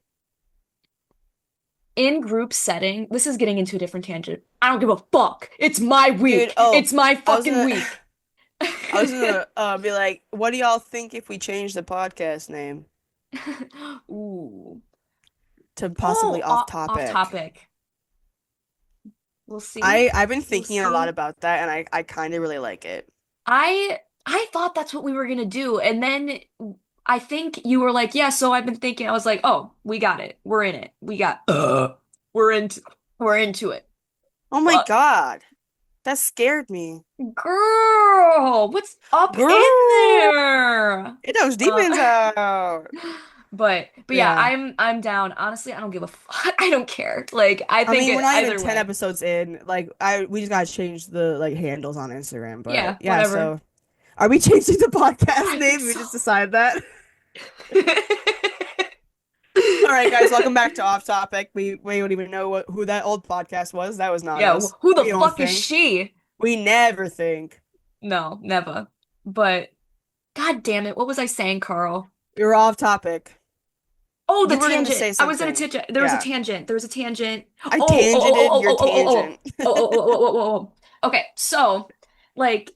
in group setting, this is getting into a different tangent. I don't give a fuck. It's my Dude, week. oh, It's my I was fucking gonna week. I was gonna be like, what do y'all think if we change the podcast name Ooh. to possibly Oh, off off topic? topic. We'll see. I've been We'll thinking a lot see. about that and I kind of really like it. I thought that's what we were gonna do, and then I think you were like, "Yeah." So I've been thinking. I was like, "Oh, we got it. We're in it. We're into we're into it." Oh my But God. That scared me. girl, what's up in Girl, there? it goes deep Uh, inside. but yeah, Yeah. I'm down. Honestly, I don't give a fuck. I don't care. Like I I think mean, we're it not even either 10 way. episodes in. Like we just gotta change the like handles on Instagram. But Yeah, yeah, whatever. so are we changing the podcast I think name? We so. just decided that. All right, guys, welcome back to Off Topic. We don't even know who that old podcast was. That was not Yeah, us. who the We don't fuck is think. she? We never think. No, never. But God damn it, what was I saying, Carl? You're off topic. Oh, the You were gonna tangent. say I was in a something. tangent. There was a Yeah. tangent. There was a tangent. Oh, I oh, oh, tangented oh, your oh, oh, oh, oh, tangent. oh, oh, oh, oh, oh, oh, oh, oh. Okay, so like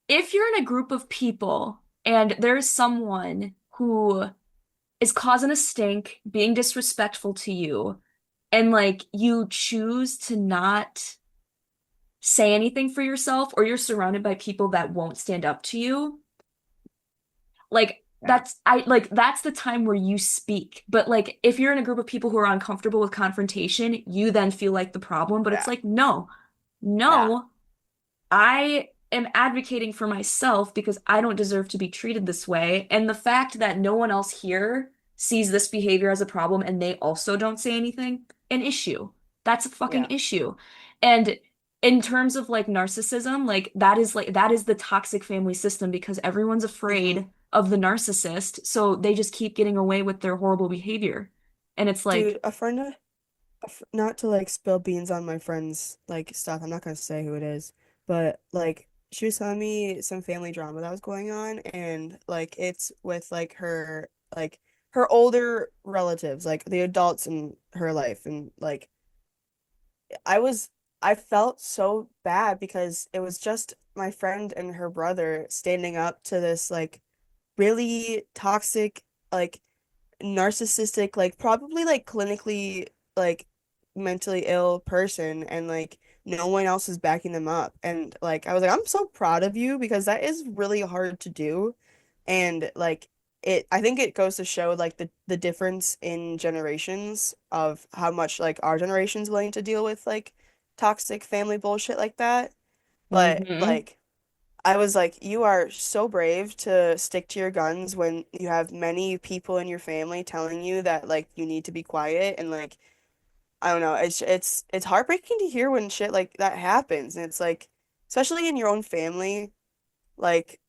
if you're in a group of people and there's someone who is causing a stink, being disrespectful to you, and like you choose to not say anything for yourself, or you're surrounded by people that won't stand up to you, like Yeah. that's the time where you speak. But like if you're in a group of people who are uncomfortable with confrontation, you then feel like the problem. But it's Yeah. like, no, Yeah. no, I am advocating for myself because I don't deserve to be treated this way. And the fact that no one else here sees this behavior as a problem and they also don't say anything, an issue. That's a fucking Yeah. issue. And in terms of like narcissism, like that is the toxic family system because everyone's Hmm. afraid of the narcissist, so they just keep getting away with their horrible behavior. And it's like, Dude, not to like spill beans on my friend's like stuff. I'm not gonna say who it is, but like she was telling me some family drama that was going on, and like it's with like her older relatives, like the adults in her life, and like I was I felt so bad because it was just my friend and her brother standing up to this like really toxic like narcissistic, like probably like clinically like mentally ill person and like no one else is backing them up. And like I was like, I'm so proud of you because that is really hard to do. And like I think it goes to show like the difference in generations of how much like our generation's willing to deal with like toxic family bullshit like that. But hmm. like I was like, you are so brave to stick to your guns when you have many people in your family telling you that like you need to be quiet and like I don't know, it's heartbreaking to hear when shit like that happens and it's like especially in your own family, like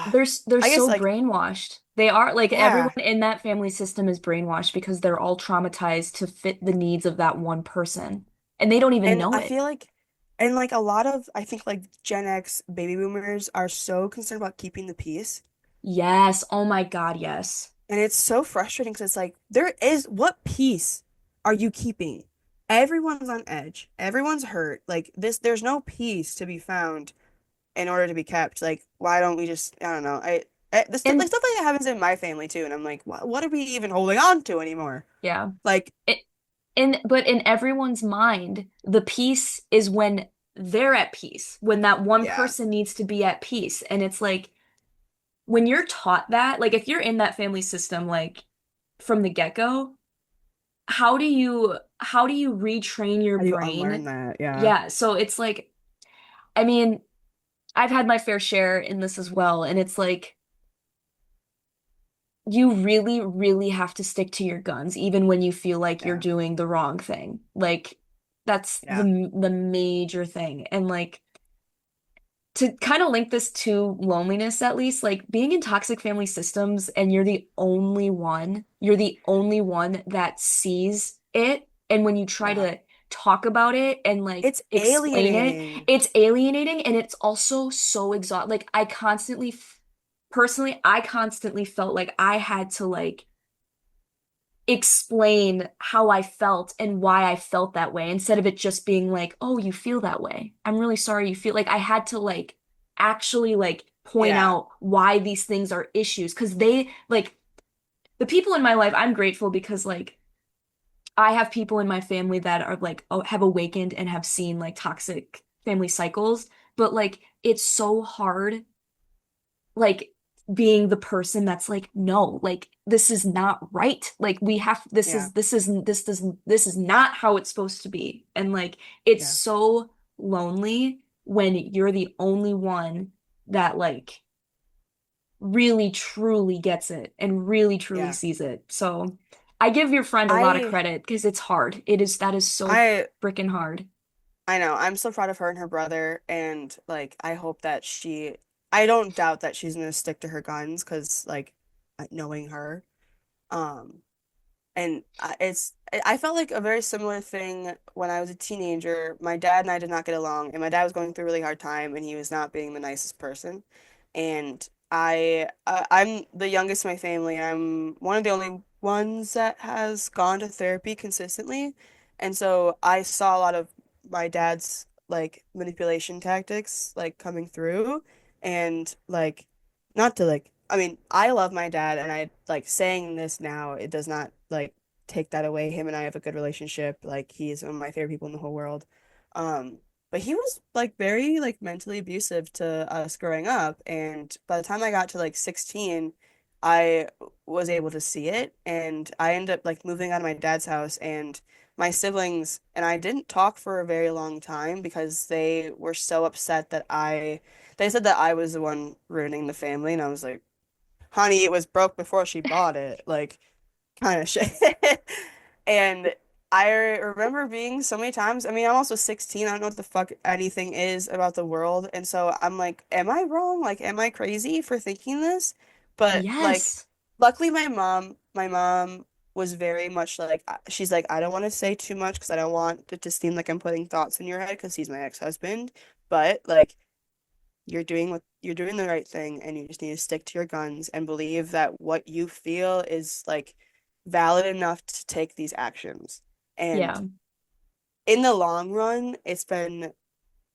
They're I guess so like brainwashed. They are like everyone yeah. in that family system is brainwashed because they're all traumatized to fit the needs of that one person. And they don't even And know I it. feel like and like a lot of I think like Gen X baby boomers are so concerned about keeping the peace. Yes. Oh my God, yes. And it's so frustrating because it's like, there is, what peace are you keeping? Everyone's on edge. Everyone's hurt. Like this, there's no peace to be found in order to be kept. Like, why don't we just, I don't know. Like And stuff like that happens in my family too, and I'm like, what are we even holding on to anymore? yeah. Like, It, but in everyone's mind, the peace is when they're at peace, when that one yeah, person needs to be at peace. And it's like when you're taught that, like if you're in that family system, like from the get-go, how do you retrain your how do you unlearn brain? that? Yeah, Yeah, so it's like, I mean, I've had my fair share in this as well, and it's like you really, really have to stick to your guns, even when you feel like you're yeah, doing the wrong thing. Like that's yeah, the major thing. And like to kind of link this to loneliness, at least, like being in toxic family systems and you're the only one that sees it. And when you try yeah. to talk about it and like It's explain it, alienating. it's alienating and it's also so exhausting. Like personally, I constantly felt like I had to like explain how I felt and why I felt that way instead of it just being like, "Oh, you feel that way. I'm really sorry you feel like I had to like actually like point Yeah, out why these things are issues because they like the people in my life, I'm grateful because like I have people in my family that are like oh, have awakened and have seen like toxic family cycles, but like it's so hard like being the person that's like no like this is not right like we have yeah, this is not how it's supposed to be and like it's yeah, so lonely when you're the only one that like really truly gets it and really truly yeah. sees it so I give your friend a lot of I, credit because it's hard that is so I, freaking hard. I know. I'm so proud of her and her brother, and like, I hope that I don't doubt that she's gonna stick to her guns, because like, knowing her, um. And I felt like a very similar thing when I was a teenager. My dad and I did not get along, and my dad was going through a really hard time, and he was not being the nicest person. And I'm the youngest in my family. I'm one of the only ones that has gone to therapy consistently. And so I saw a lot of my dad's like manipulation tactics like coming through, and like not to like I mean, I love my dad, and I like saying this now, it does not like take that away. Him and I have a good relationship. Like, he's one of my favorite people in the whole world. Um, but he was like very like mentally abusive to us growing up, and by the time I got to like 16, I was able to see it, and I ended up like moving out of my dad's house, and my siblings and I didn't talk for a very long time because they were so upset that they said that I was the one ruining the family, and I was like, honey, it was broke before she bought it, like, kind of shit. And I remember being so many times, I mean, I'm also 16, I don't know what the fuck anything is about the world, and so I'm like, am I wrong? Like, am I crazy for thinking this? But like, Yes. luckily my mom was very much like, she's like, I don't want to say too much because I don't want it to seem like I'm putting thoughts in your head because he's my ex-husband, but like, you're doing the right thing, and you just need to stick to your guns and believe that what you feel is like valid enough to take these actions. And Yeah. in the long run,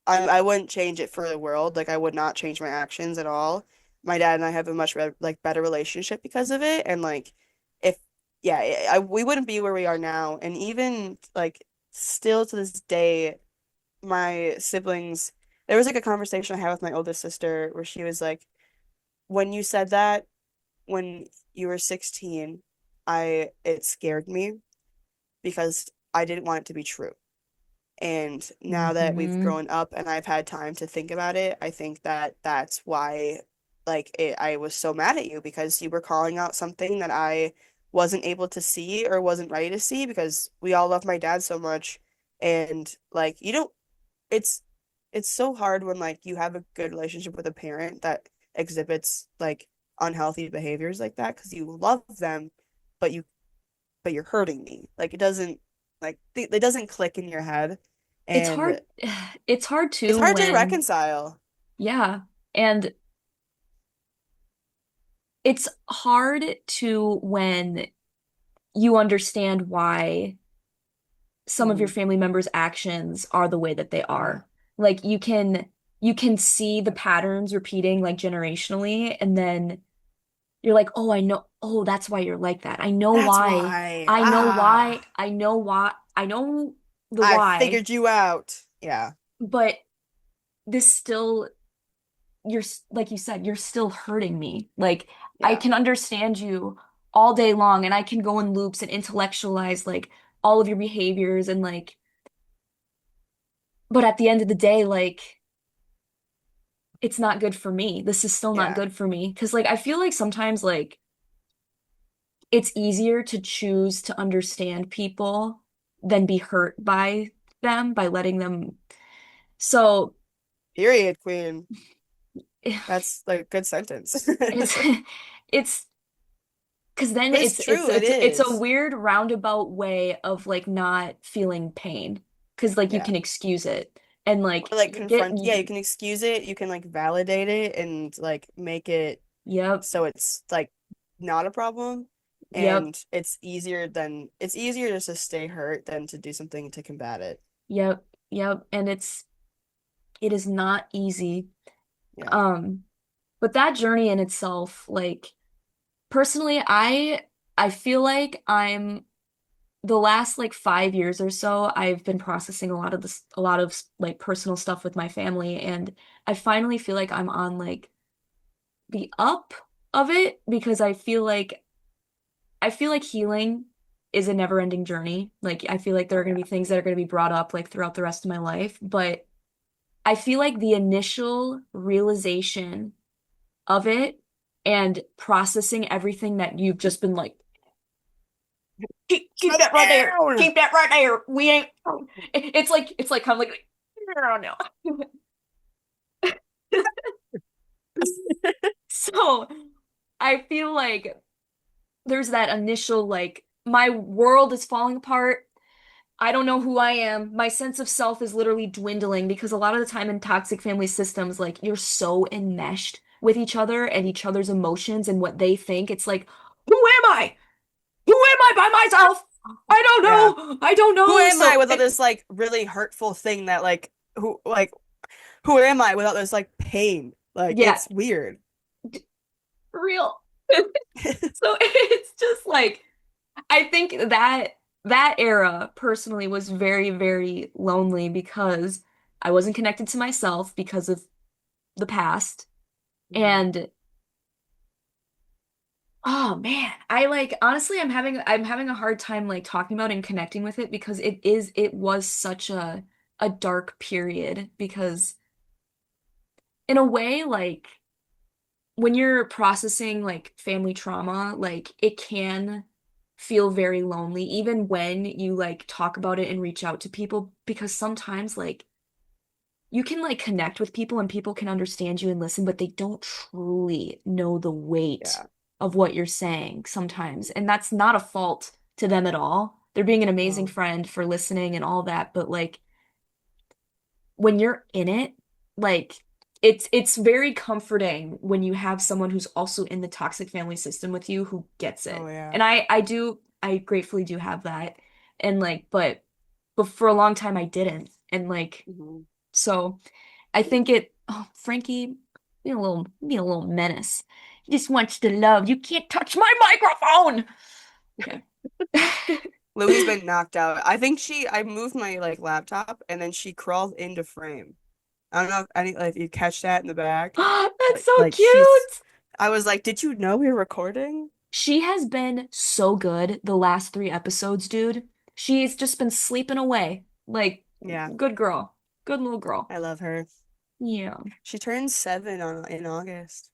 I wouldn't change it for the world. Like, I would not change my actions at all. My dad and I have a much like better relationship because of it, and like, if yeah, we wouldn't be where we are now. And even like, still to this day, my siblings, there was like a conversation I had with my oldest sister where she was like, when you said that when you were 16, it scared me because I didn't want it to be true. And now that we've Hmm. grown up and I've had time to think about it, I think that that's why I was so mad at you, because you were calling out something that I wasn't able to see or wasn't ready to see, because we all love my dad so much. And like, you don't it's it's so hard when like you have a good relationship with a parent that exhibits like unhealthy behaviors like that, because you love them, but you're hurting me. Like, it doesn't it doesn't click in your head, It's hard and it's hard it's too hard to when reconcile. yeah. And it's hard to when you understand why some of your Hmm. family members' actions are the way that they Yeah. are. Like you can see the patterns repeating like generationally, and then you're like, oh, I know, oh, that's why you're like that. I know That's why. why. I know why. Ah, I know why. I know the I why, figured you out. Yeah. but this still, like you said, you're still hurting me. Like I Yeah. can understand you all day long and I can go in loops and intellectualize like all of your behaviors and like, but at the end of the day, like it's not good for me. This is still not Yeah. good for me. 'Cause like I feel like sometimes like it's easier to choose to understand people than be hurt by them by letting them. So Period, queen. That's like a good sentence. it's it's because then But it's true, it it's a is. weird roundabout way of like not feeling pain because like you Yeah. can excuse it and like Or like you get confront, yeah, you can excuse it, you can like validate it and like make it yep, so it's like not a problem. yep, And it's easier just to stay hurt than to do something to combat it. yep, yep, and it is not easy. Yeah. um but that journey in itself, like personally, I feel like I'm the last like 5 years or so, I've been processing a lot of like personal stuff with my family, and I finally feel like I'm on like the up of it because I feel like healing is a never-ending journey. Like I feel like there Oh are going to yeah. be things that are going to be brought up like throughout the rest of my life, but I feel like the initial realization of it and processing everything that you've just been like keep Shut it that right there. down. Keep that right there. We ain't. It's like kind of like I don't know. So I feel like there's that initial like my world is falling apart. I don't know who I am. My sense of self is literally dwindling because a lot of the time in toxic family systems, like you're so enmeshed with each other and each other's emotions and what they think. It's like, who am I? Who am I by myself? I don't Yeah. know. I don't Who know. am I So without this like really hurtful thing that who am I without this like pain? Like yeah, it's weird. for real. So it's just like I think that era personally was very, very lonely because I wasn't connected to myself because of the past. Mhm. And oh man, I like honestly I'm having a hard time like talking about and connecting with it because it was such a dark period because in a way like when you're processing like family trauma, like it can feel very lonely, even when you like talk about it and reach out to people, because sometimes like you can like connect with people and people can understand you and listen, but they don't truly know the weight Yeah. of what you're saying sometimes. And that's not a fault to them at all. They're being an amazing Oh. friend for listening and all that, but like when you're in it, like it's very comforting when you have someone who's also in the toxic family system with you who gets Oh it. yeah. And I gratefully do have that. And like but for a long time I didn't. And like Mhm. so I think it oh Frankie be a little menace. He just wants to love. You can't touch my microphone. Okay. Louie's been knocked out. I moved my like laptop and then she crawled into frame. I don't know if any like if you catch that in the back. That's But so like cute. I was like, did you know we were recording? She has been so good the last 3 episodes, dude. She's just been sleeping away. Like, Yeah, good girl. Good little girl. I love her. Yeah. She turns 7 on in August.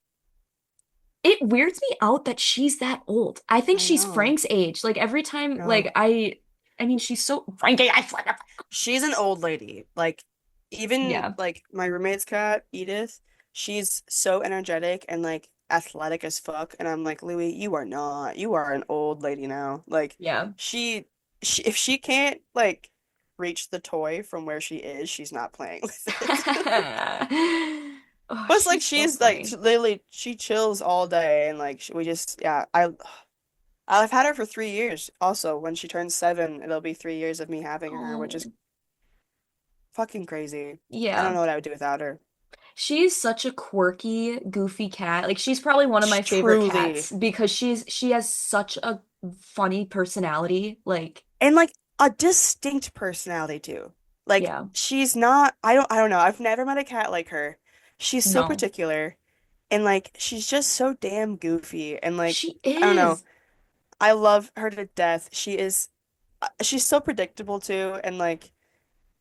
It weirds me out that she's that old. I think I she's know. Frank's age. Like every time, No. I mean, she's so Frankie, I swear. She's an old lady. Like even Yeah. like my roommate's cat, Edith, she's so energetic and like athletic as fuck. And I'm like, Louis, you are not. You are an old lady now. Like Yeah. she, she if she can't like reach the toy from where she is, she's not playing with it. Oh, But it's like she's so she's like funny. literally she chills all day and like we just yeah, I've had her for 3 years. Also, when she turns 7, it'll be 3 years of me having her, which is Oh, fucking crazy. I don't yeah. know what I would do without her. She's such a quirky, goofy cat. Like she's probably one of my favorite Truly. cats because she has such a funny personality. Like, And like a distinct personality too. Like yeah, she's not I don't know. I've never met a cat like her. She's so no. particular and like she's just so damn goofy and like She I don't know. is. I love her to death. She's so predictable too and like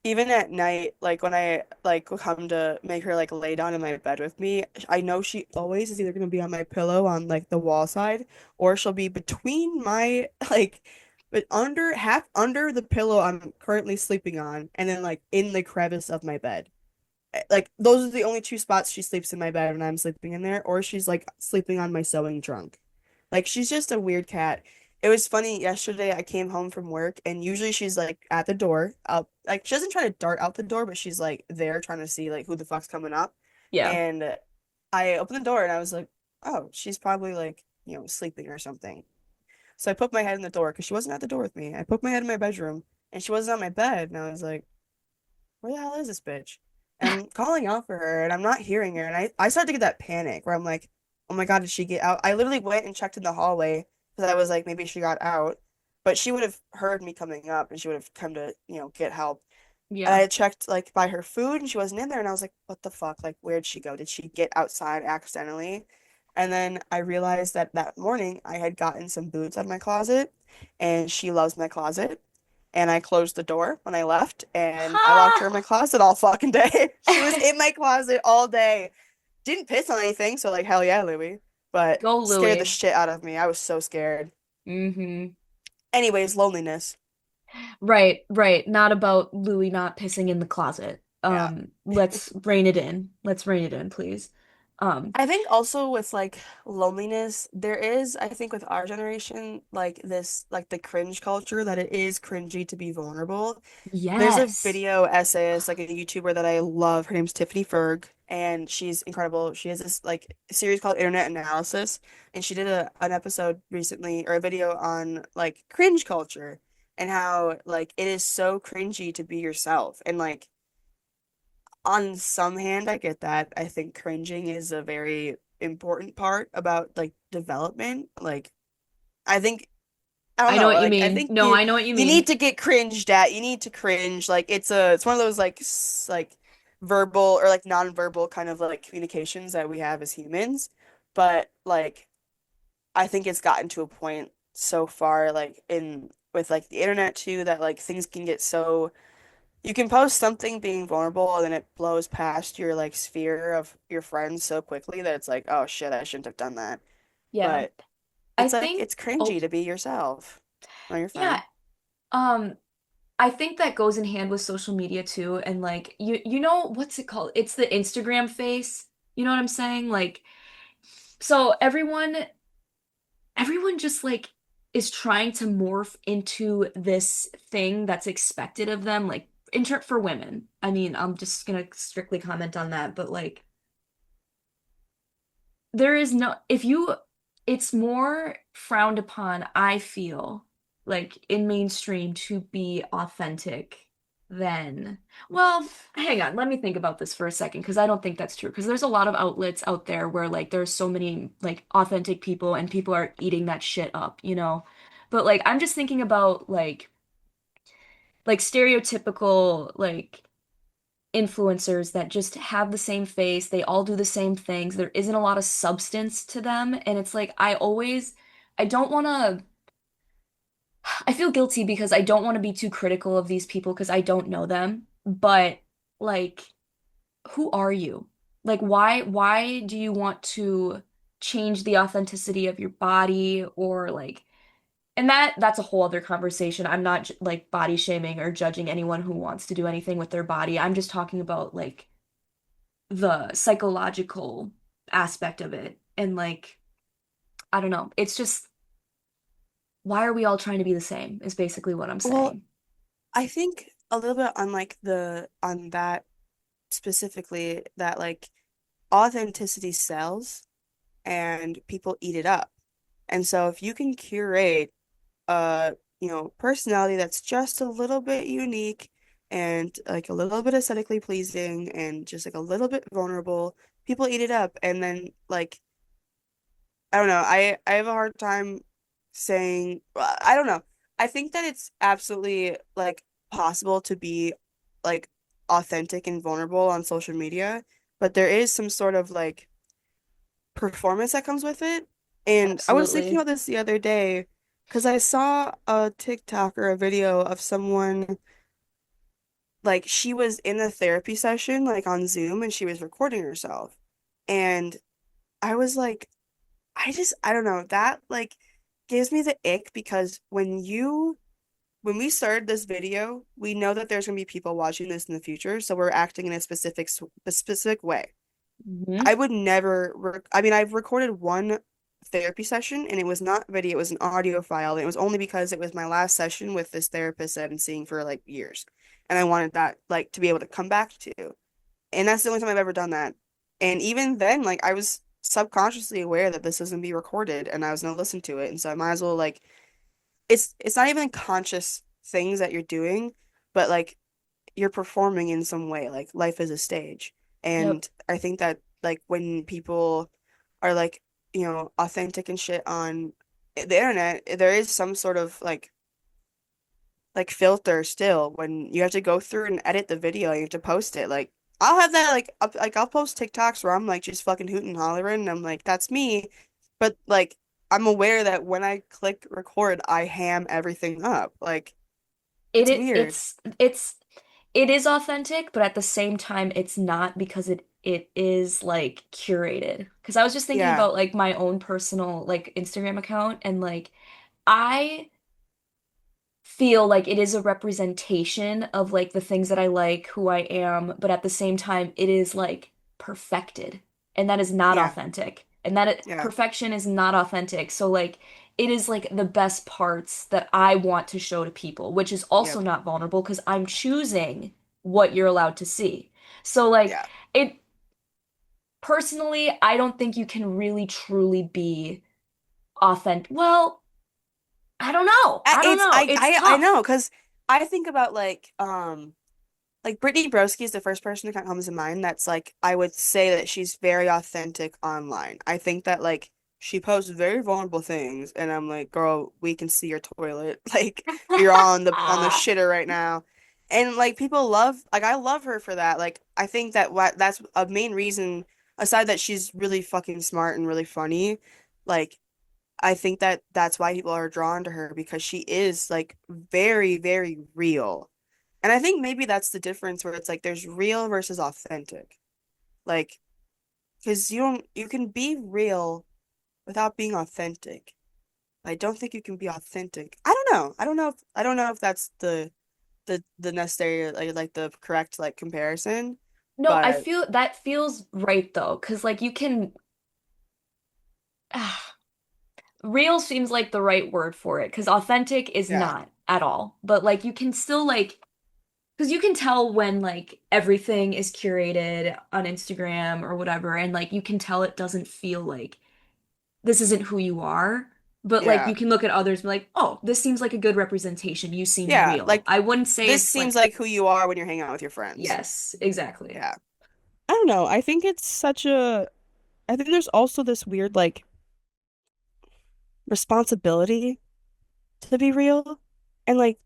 even at night, like when I like will come to make her like lay down in my bed with me, I know she always is either gonna be on my pillow on like the wall side, or she'll be between my like, but under half under the pillow I'm currently sleeping on, and then like in the crevice of my bed. Like those are the only two spots she sleeps in my bed when I'm sleeping in there, or she's like sleeping on my sewing trunk. Like she's just a weird cat. It was funny yesterday I came home from work and usually she's like at the door out like she doesn't try to dart out the door, but she's like there trying to see like who the fuck's coming up. Yeah. And I opened the door and I was like, oh, she's probably like, sleeping or something. So I put my head in the door because she wasn't at the door with me. I put my head in my bedroom and she wasn't on my bed and I was like, where the hell is this bitch? And I'm calling out for her and I'm not hearing her. And I started to get that panic where I'm like, oh my God, did she get out? I literally went and checked in the hallway because I was like, maybe she got out. But she would have heard me coming up and she would have come to, get help. And Yeah. I checked like by her food and she wasn't in there. And I was like, what the fuck? Like, where'd she go? Did she get outside accidentally? And then I realized that that morning I had gotten some boots out of my closet and she loves my closet. And I closed the door when I left and I locked her in my Ha! closet all fucking day. She was in my closet all day. Didn't piss on anything, so like hell yeah, Louie. But Go scared the Louie. shit out of me. I was so scared. Hmm. Anyways, loneliness. Right, right. Not about Louis not pissing in the closet. Yeah. Let's rein it in. Let's rein it in, please. Um, I think also with like loneliness, there is, I think with our generation, like this, like the cringe culture that it is cringy to be vulnerable. There's a yes. video essayist, like a YouTuber that I love. Her name's Tiffany Ferg, and she's incredible. She has this like series called Internet Analysis, and she did an episode recently or a video on like cringe culture and how like it is so cringy to be yourself. And like on some hand, I get that. I think cringing is a very important part about like development. Like I think I don't I know know. what you Like I mean. think No, you I know what you you need mean. to get cringed at. You need to cringe. Like it's one of those like like verbal or like nonverbal kind of like communications that we have as humans. But like I think it's gotten to a point so far like in with like the internet too that like things can get so you can post something being vulnerable and then it blows past your like sphere of your friends so quickly that it's like, oh shit, I shouldn't have done that. Yeah. But I it's like think, it's oh, cringy to be yourself. No, you're yeah. fine. Um, I think that goes in hand with social media too. And like, you know, what's it called? It's the Instagram face. You know what I'm saying? Like, so everyone just like is trying to morph into this thing that's expected of them, like for women. I mean, I'm just gonna strictly comment on that, but like there is no if you it's more frowned upon, I feel, like in mainstream to be authentic than well, hang on, let me think about this for a second because I don't think that's true. Because there's a lot of outlets out there where like there's so many like authentic people and people are eating that shit up, you know? But like I'm just thinking about like stereotypical like influencers that just have the same face, they all do the same things. There isn't a lot of substance to them, and it's like I don't want to I feel guilty because I don't want to be too critical of these people because I don't know them, but like who are you? Like why do you want to change the authenticity of your body or like and that's a whole other conversation. I'm not like body shaming or judging anyone who wants to do anything with their body. I'm just talking about like the psychological aspect of it. And like, I don't know. It's just, why are we all trying to be the same is basically what I'm Well, saying. I think a little bit on like the on that specifically that like authenticity sells and people eat it up. And so if you can curate personality that's just a little bit unique and like a little bit aesthetically pleasing and just like a little bit vulnerable, people eat it up. And then like I don't know, I have a hard time saying I don't know. I think that it's absolutely like possible to be like authentic and vulnerable on social media, but there is some sort of like performance that comes with it. And I was thinking Absolutely. about this the other day because I saw a TikTok or a video of someone like she was in a therapy session like on Zoom and she was recording herself. And I was like, I don't know, that like gives me the ick because when we started this video, we know that there's gonna be people watching this in the future, so we're acting in a specific way. Hmm. I would never rec I mean, I've recorded one therapy session and it was not video, it was an audio file. And it was only because it was my last session with this therapist that I've been seeing for like years. And I wanted that like to be able to come back to. And that's the only time I've ever done that. And even then, like I was subconsciously aware that this was gonna be recorded and I was gonna listen to it. And so I might as well like it's not even conscious things that you're doing, but like you're performing in some way. Like life is a stage. Yep. And I think that like when people are like, authentic and shit on the internet, there is some sort of like filter still when you have to go through and edit the video, you have to post it. Like I'll have that I'll post TikToks where I'm like just fucking hooting and hollering and I'm like, that's me. But like I'm aware that when I click record, I ham everything up. Like It, it's it weird. it is authentic, but at the same time it's not because it is like curated. Because I was just thinking Yeah. about like my own personal like Instagram account and like I feel like it is a representation of like the things that I like, who I am, but at the same time, it is like perfected. And that is not Yeah. authentic. And that Yeah. perfection is not authentic. So like it is like the best parts that I want to show to people, which is also Yep. not vulnerable because I'm choosing what you're allowed to see. So like Yeah. it personally, I don't think you can really truly be authentic. Well, I don't know. I don't It's know. It's I tough. know because I think about like Brittany Broski is the first person that kind of comes to mind that's like I would say that she's very authentic online. I think that like she posts very vulnerable things and I'm like, girl, we can see your toilet. Like you're on the shitter right now. And like people love like I love her for that. Like I think that what that's a main reason aside that she's really fucking smart and really funny. Like I think that that's why people are drawn to her because she is like very, very real. And I think maybe that's the difference where it's like there's real versus authentic. Like, because you can be real without being authentic. I don't think you can be authentic. I don't know. I don't know if that's the necessary like the correct like comparison, No, I but feel that feels right though, because like you can real seems like the right word for it, because authentic is yeah, not at all. But like you can still like because you can tell when like everything is curated on Instagram or whatever, and like you can tell it doesn't feel like this isn't who you are. But like yeah. you can look at others and be like, oh, this seems like a good representation. You seem Yeah, real. like I wouldn't say this it's seems like, like who you are when you're hanging out with your friends. yes, exactly. Yeah. I don't know. I think it's such a I think there's also this weird like responsibility to be real. And like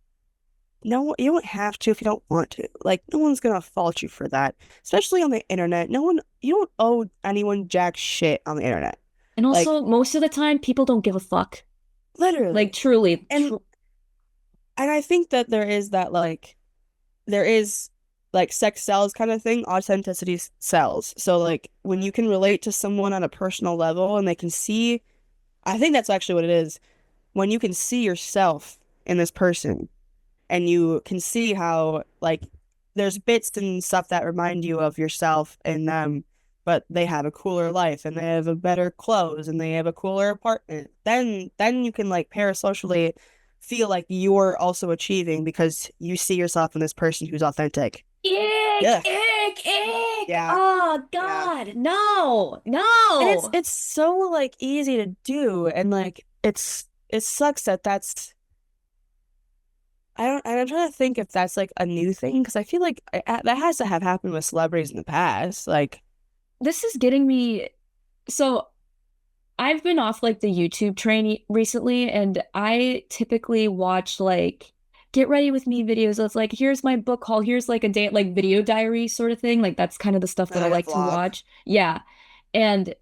no you don't have to if you don't want to. Like no one's gonna fault you for that. Especially on the internet. No one you don't owe anyone jack shit on the internet. And Like also, most of the time, people don't give a fuck. Like literally. truly, And I think that there is like sex sells kind of thing, authenticity sells. So like when you can relate to someone on a personal level and they can see I think that's actually what it is. When you can see yourself in this person and you can see how like there's bits and stuff that remind you of yourself and them, but they have a cooler life and they have a better clothes and they have a cooler apartment. Then you can like parasocially feel like you're also achieving because you see yourself in this person who's authentic. ick, Yeah. ick, ick. Yeah. Oh Yeah. God, no, And no. it's so like easy to do and like it sucks that that's I'm trying to think if that's like a new thing because I feel like that has to have happened with celebrities in the past. Like, This is getting me. So I've been off like the YouTube train recently, and I typically watch like get ready with me videos. It's like, here's my book haul, here's like a day like video diary sort of thing. Like that's kind of the stuff that I like a like to vlog. watch. Yeah. And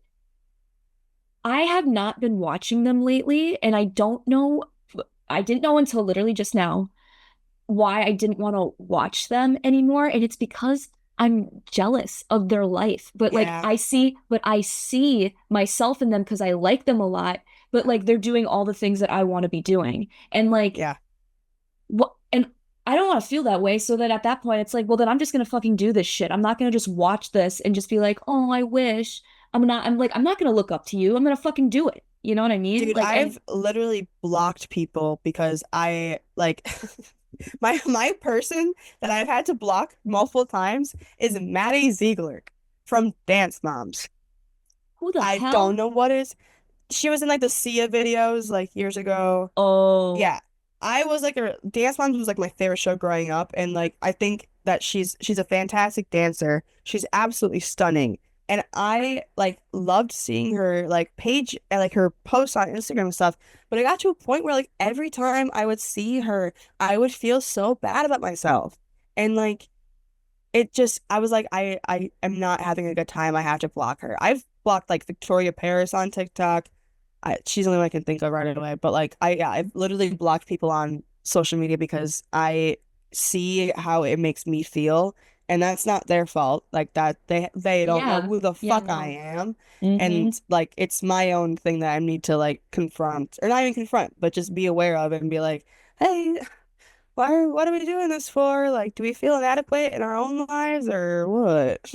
I have not been watching them lately, and I don't know, I didn't know until literally just now why I didn't want to watch them anymore. And it's because I'm jealous of their life. Yeah, But I see myself in them because I like them a lot, but like they're doing all the things that I want to be doing. And like yeah. what and I don't want to feel that way. So that at that point it's like, well, then I'm just gonna fucking do this shit. I'm not gonna just watch this and just be like, oh, I wish. I'm not gonna look up to you. I'm gonna fucking do it. You know what I mean? Dude, I've literally blocked people because I like my person that I've had to block multiple times is Maddie Ziegler from Dance Moms. Who the I don't hell? know what is. She was in like the Sia videos like years ago. Oh, Yeah. I was like a Dance Moms was like my favorite show growing up and like I think that she's a fantastic dancer. She's absolutely stunning. And I like loved seeing her like page and like her posts on Instagram and stuff. But it got to a point where like every time I would see her, I would feel so bad about myself. And like it just I was like I am not having a good time. I have to block her. I've blocked like Victoria Paris on TikTok. She's the only one I can think of right away. But like I've literally blocked people on social media because I see how it makes me feel, and that's not their fault. Like that they don't know yeah. who the Yeah, fuck I no. am, Mm-hmm. and like it's my own thing that I need to like confront, or not even confront, but just be aware of it and be like, hey, what are we doing this for? Like, do we feel inadequate in our own lives or what?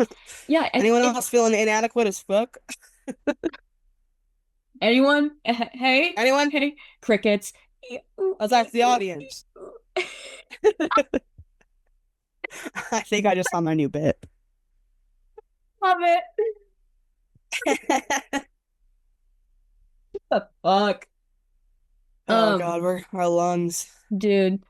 Yeah, and Anyone it else feeling inadequate as fuck? anyone? Hey, Anyone? hey, crickets. Let's ask the audience. I think I just saw my new bit. Love it. The fuck. Oh Um, God, we're our lungs. dude,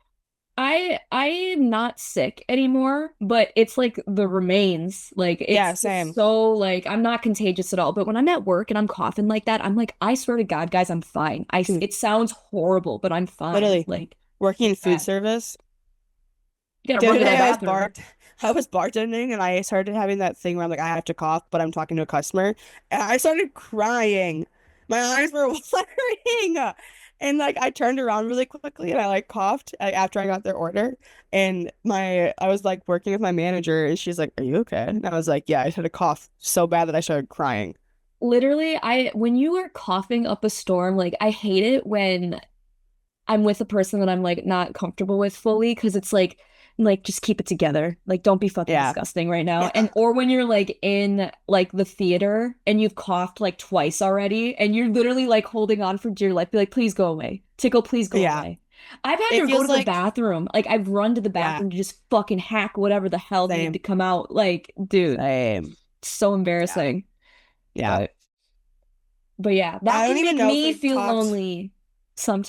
I am not sick anymore, but it's like the remains. Like Yeah, it's same. so like I'm not contagious at all. But when I'm at work and I'm coughing like that, I'm like, I swear to God, guys, I'm fine. Dude, It sounds horrible, but I'm fine. literally Like working in it's food bad. service. You gotta The run other to that day bathroom. I was bartending and I started having that thing where I'm like, I have to cough, but I'm talking to a customer. And I started crying. My eyes were watering. And like I turned around really quickly and I like coughed after I got their order. And I was like working with my manager and she's like, are you okay? And I was like, yeah, I had a cough so bad that I started crying. Literally, I when you are coughing up a storm, like I hate it when I'm with a person that I'm like not comfortable with fully because it's like just keep it together. Like don't be fucking Yeah. disgusting right now. And or when you're like in like the theater and you've coughed like twice already and you're literally like holding on for dear life, be like, please go away. Tickle, please go Yeah. away. I've had It to go feels to the like, bathroom. Like I've run to the yeah, bathroom to just fucking hack whatever the hell needed to same, come out. Like, dude, same. it's so Yeah. embarrassing. Yeah. But but yeah, that I don't can even make know if me we've feel talked. lonely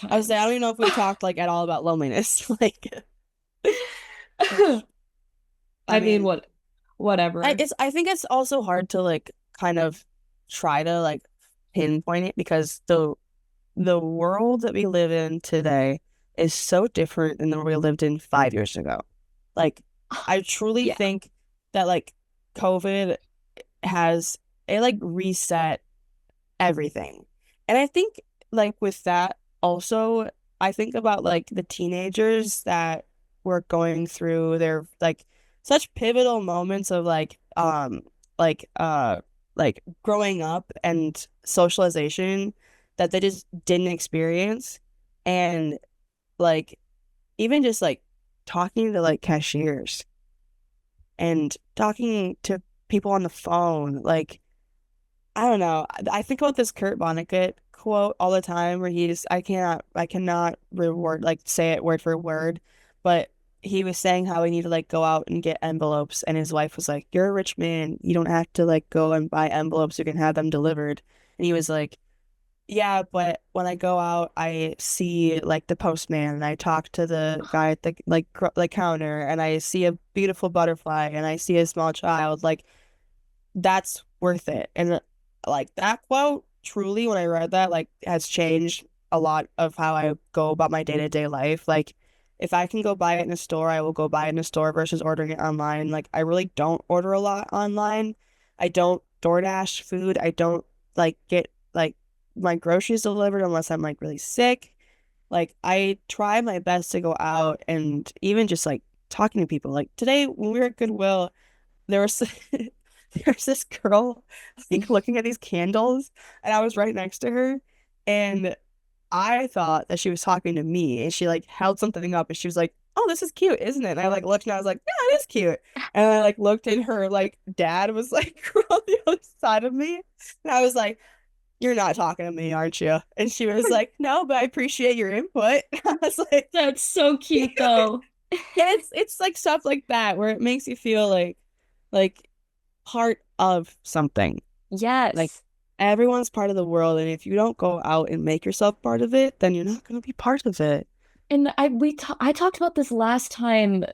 I was saying, I don't sometimes. even know if we've talked like at all about loneliness. Like, which I I mean, mean, whatever. I think it's also hard to like kind of try to like pinpoint it because the world that we live in today is so different than the world we lived in 5 years ago. Like, I truly Yeah. think that like COVID has it like reset everything. And I think like with that also I think about like the teenagers that were going through their like such pivotal moments of like like growing up and socialization that they just didn't experience and like even just like talking to like cashiers and talking to people on the phone like I don't know. I think about this Kurt Vonnegut quote all the time where I cannot reword like say it word for word, but he was saying how he needed to like go out and get envelopes and his wife was like, "You're a rich man. You don't have to like go and buy envelopes. You can have them delivered." And he was like, Yeah, but when I go out, I see like the postman and I talk to the guy at the like counter and I see a beautiful butterfly and I see a small child. Like that's worth it. And like that quote, truly, when I read that, like has changed a lot of how I go about my day-to-day life. Like if I can go buy it in a store, I will go buy it in a store versus ordering it online. Like I really don't order a lot online. I don't DoorDash food. I don't like get like my groceries delivered unless I'm like really sick. Like I try my best to go out and even just like talking to people. Like today when we were at Goodwill, there was there's this girl like looking at these candles and I was right next to her and I thought that she was talking to me and she like held something up and she was like, "Oh, this is cute, isn't it?" And I like looked and I was like, "Yeah, it is cute." And I like looked and her like dad was like on the other side of me and I was like, "You're not talking to me, aren't you?" And she was like, "No, but I appreciate your input." I was like, That's so cute though. it's like stuff like that where it makes you feel like part of something. Like Yes. everyone's part of the world, and if you don't go out and make yourself part of it, then you're not going to be part of it. And I talked about this last time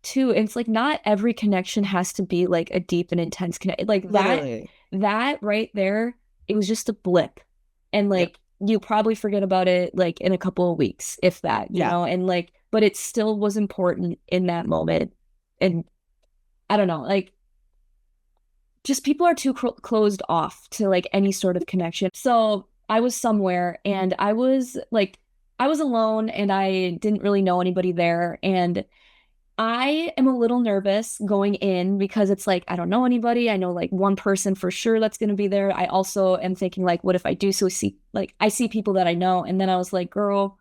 too. It's like not every connection has to be like a deep and intense connection. Like Literally. that right there, it was just a blip. And Yep. like you probably forget about it like in a couple of weeks, if that, Yeah. and like but it still was important in that moment. And I don't know, like just people are too closed off to like any sort of connection. So I was somewhere and I was alone and I didn't really know anybody there. And I am a little nervous going in because it's like, I don't know anybody. I know like one person for sure that's going to be there. I also am thinking, like, what if I do so see, like, I see people that I know. And then I was like, girl,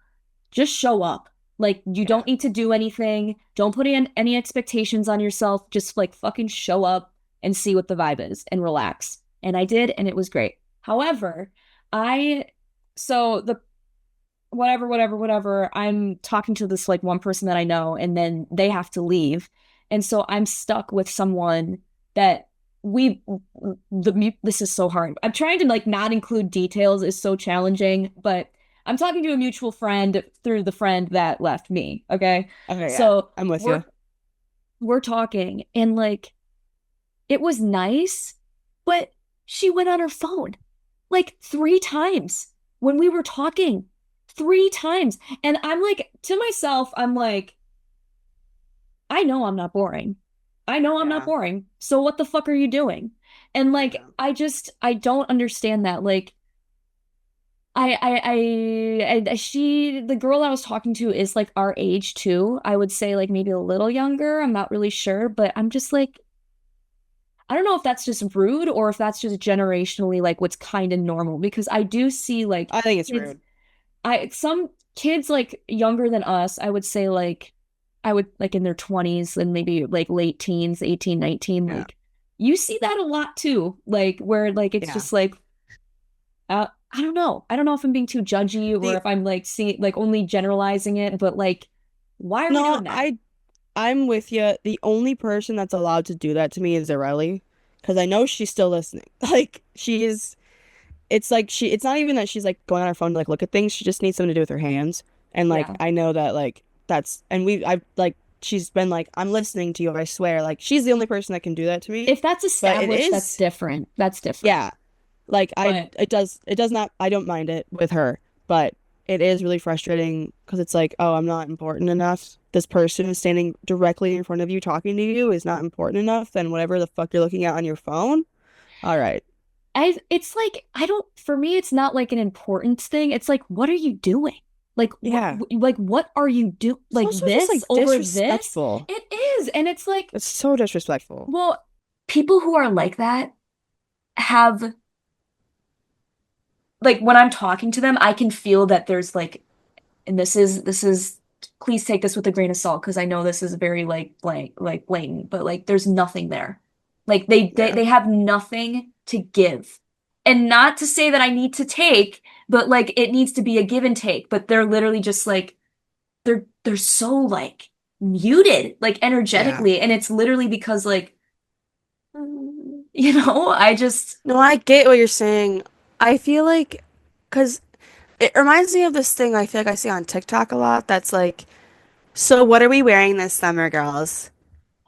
just show up. Like, you Yeah. don't need to do anything. Don't put in any expectations on yourself. Just like fucking show up and see what the vibe is and relax. And I did, and it was great. However, I, so the whatever, I'm talking to this like one person that I know, and then they have to leave. And so I'm stuck with someone that we, this is so hard. I'm trying to like not include details is so challenging, but I'm talking to a mutual friend through the friend that left me. Okay. Okay, yeah. So I'm with we're, you. we're talking and like, it was nice, but she went on her phone like three times when we were talking. Three times. And I'm like, to myself, I'm like, I know I'm not boring. I know I'm not Yeah. boring. So what the fuck are you doing? And like, Yeah. I don't understand that. Like, the girl I was talking to is like our age too. I would say like maybe a little younger. I'm not really sure, but I'm just like, I don't know if that's just rude or if that's just generationally like what's kind of normal because I do see like I think it's kids, rude. some kids like younger than us, I would say like I would like in their 20s and maybe like late teens, 18, 19, Yeah. like you see that a lot too. Like where like it's Yeah. just like I don't know. I don't know if I'm being too judgy or The if I'm like seeing like only generalizing it, but like why are we no, doing that? I'm with you. The only person that's allowed to do that to me is Zarelli, because I know she's still listening. Like she is. It's like it's not even that she's like going on her phone to like look at things. She just needs something to do with her hands. And like Yeah. I know that like that's and I've like she's been like, "I'm listening to you, I swear." Like she's the only person that can do that to me. If that's But it established, that's is, different. That's different. yeah. Like But it does not, I don't mind it with her, but it is really frustrating because it's like, oh, I'm not important enough. This person is standing directly in front of you talking to you is not important enough, then whatever the fuck you're looking at on your phone. All right. it's like I don't for me it's not like an importance thing. It's like what are you doing? Yeah. Like what are you do It's like also just this like over this? disrespectful. It is. And it's like, It's so disrespectful. well, people who are like that have like when I'm talking to them, I can feel that there's like and this is please take this with a grain of salt because I know this is very like blatant, but like there's nothing there. Like Yeah. they have nothing to give. And not to say that I need to take, but like it needs to be a give and take. But they're literally just like they're so like muted, like Yeah. energetically. And it's literally because like I just No, I get what you're saying. I feel like because it reminds me of this thing I feel like I see on TikTok a lot that's like, so what are we wearing this summer, girls?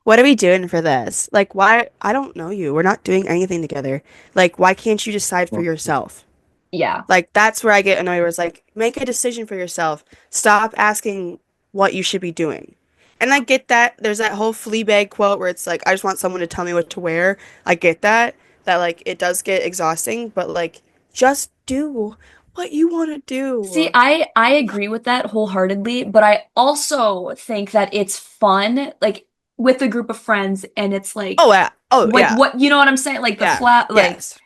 What are we doing for this? Like, why? I don't know you. We're not doing anything together. Like, why can't you decide for yourself? Yeah. Like, that's where I get annoyed, where it's like, make a decision for yourself. Stop asking what you should be doing. And I get that. There's that whole Fleabag quote where it's like, I just want someone to tell me what to wear. I get that. That, like, it does get exhausting, but, like, just do what you want to See, do. I agree with that wholeheartedly, but I also think that it's fun, like with a group of friends, and it's Oh, yeah. Oh, like yeah. what you know what I'm saying? Like the Yeah. flat, like Yes.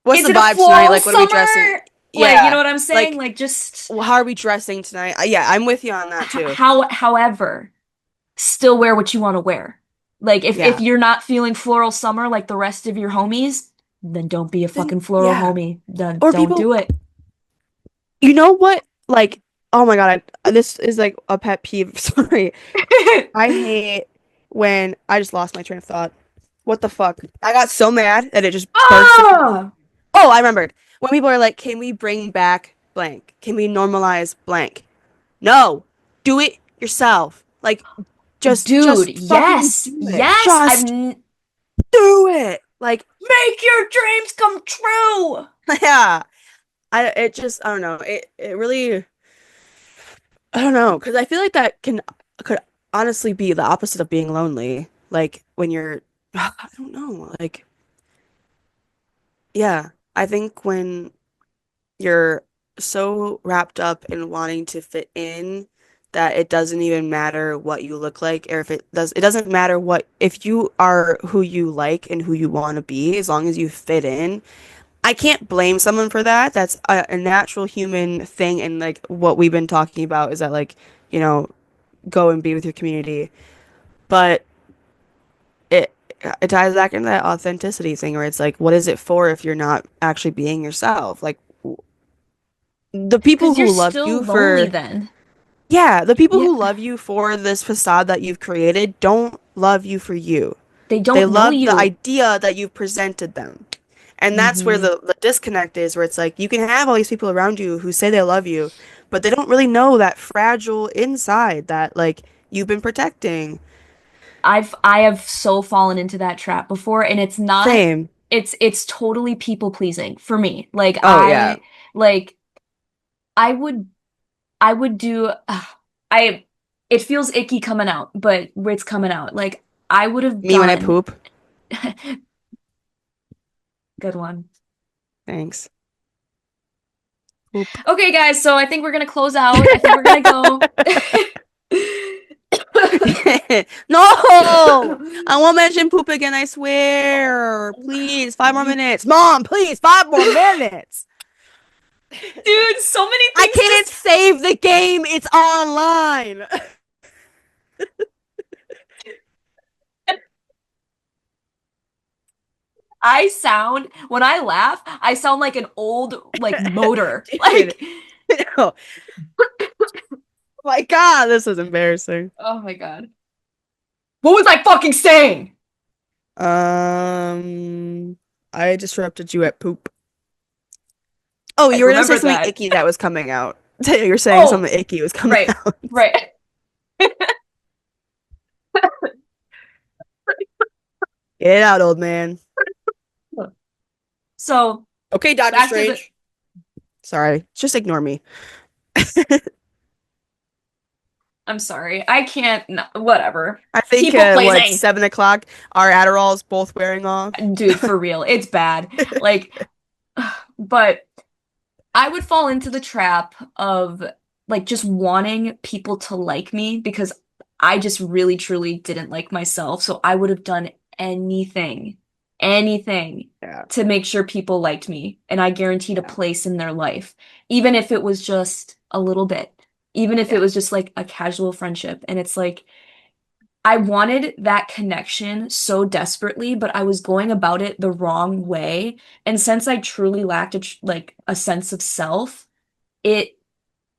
What's is the it a vibe tonight? floral Like, what are we dressing? summer? Like, you know Yeah. what I'm saying? Like, Like just how are we dressing tonight? Yeah, I'm with you on that too. however, still wear what you want to wear. Like if Yeah. you're not feeling floral summer like the rest of your homies, then don't be a Then, fucking floral yeah. homie. Or Don't people, do it. you know what? Like, oh my God, this is like a pet peeve. Sorry. I hate when I just lost my train of thought. What the fuck? I got so mad that it just burst into. Ah! Oh, I remembered. When people are like, can we bring back blank? Can we normalize blank? No. Do it yourself. Like, Dude, just fucking yes. do it. Yes. Just do it. Like, Make your dreams come true. yeah. It just, I don't know. It really, I don't know. Because I feel like that could honestly be the opposite of being lonely. Like, when you're, I don't know. Like, yeah. I think when you're so wrapped up in wanting to fit in that it doesn't even matter what you look like, or if it doesn't matter what, if you are who you like and who you want to be, as long as you fit in. I can't blame someone for that. That's a natural human thing. And like what we've been talking about is that, like, you know, go and be with your community. But it it ties back into that authenticity thing where it's like, what is it for if you're not actually being yourself? Like, the people Because you're who love still you lonely for, then. yeah, the people Yeah, who love you for this facade that you've created don't love you for you. they They don't know love the you. idea that you've presented them. And that's where Hmm. the disconnect is, where it's like you can have all these people around you who say they love you, but they don't really know that fragile inside that, like, you've been protecting. I have so fallen into that trap before, and it's not, Same. it's totally people pleasing for me. Oh, yeah. Like I would I would do I it feels icky coming out, but it's coming out. Like I would have Me when I done poop. good one. Thanks. Poop. Okay, guys, so I think we're gonna close out. I think we're gonna go. No! I won't mention poop again, I swear. Please, 5 more minutes. Mom, please, 5 more minutes. Dude, so many I things can't just save the game. It's online. I sound when I laugh, I sound like an old like motor. Dude. Oh my God, this is embarrassing. Oh my God. What was I fucking saying? Um, I disrupted you at poop. Oh, I you were gonna say remember something that. icky that was coming out. You're saying Oh, something icky was coming right, out. right. Get it out, old man. So Okay, Doctor back to the Strange. Sorry, just ignore me. I'm sorry. I can't no, whatever. I think People what, pleasing. 7 o'clock? Our Adderall's both wearing off. Dude, for real. It's bad. Like but I would fall into the trap of like just wanting people to like me because I just really truly didn't like myself. So I would have done anything, anything Yeah, to make sure people liked me. And I guaranteed a yeah, place in their life, even if it was just a little bit, even if it yeah, was just like a casual friendship. And it's like, I wanted that connection so desperately, but I was going about it the wrong way. And since I truly lacked like a sense of self, it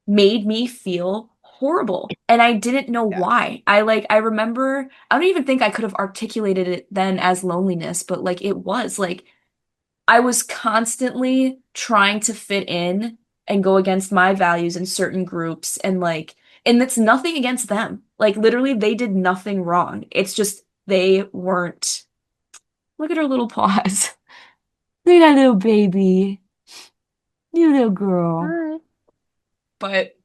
made me feel horrible. And I didn't know yeah, why. I remember, I don't even think I could have articulated it then as loneliness, but like it was like I was constantly trying to fit in and go against my values in certain groups and like and it's nothing against them. Like literally they did nothing wrong. It's just they weren't. Look at her little paws. Look at that little baby. You little girl. Hi. But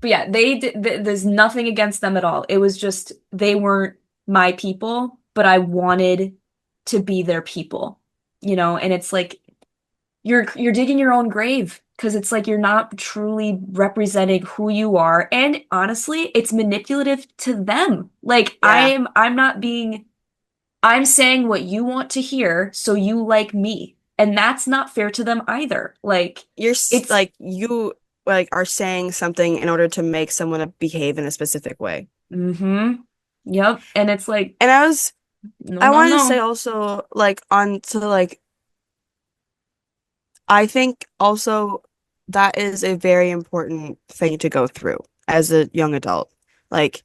but yeah, they did there's nothing against them at all. It was just they weren't my people, but I wanted to be their people. And it's like you're digging your own grave because it's like you're not truly representing who you are. And honestly, it's manipulative to them. Like Yeah. I'm not being I'm saying what you want to hear, so you like me. And that's not fair to them either. Like it's Like you like are saying something in order to make someone behave in a specific way. mm-hmm. Yep. And it's like, And no, I no, wanted to say no. also like on to like I think also that is a very important thing to go through as a young adult. Like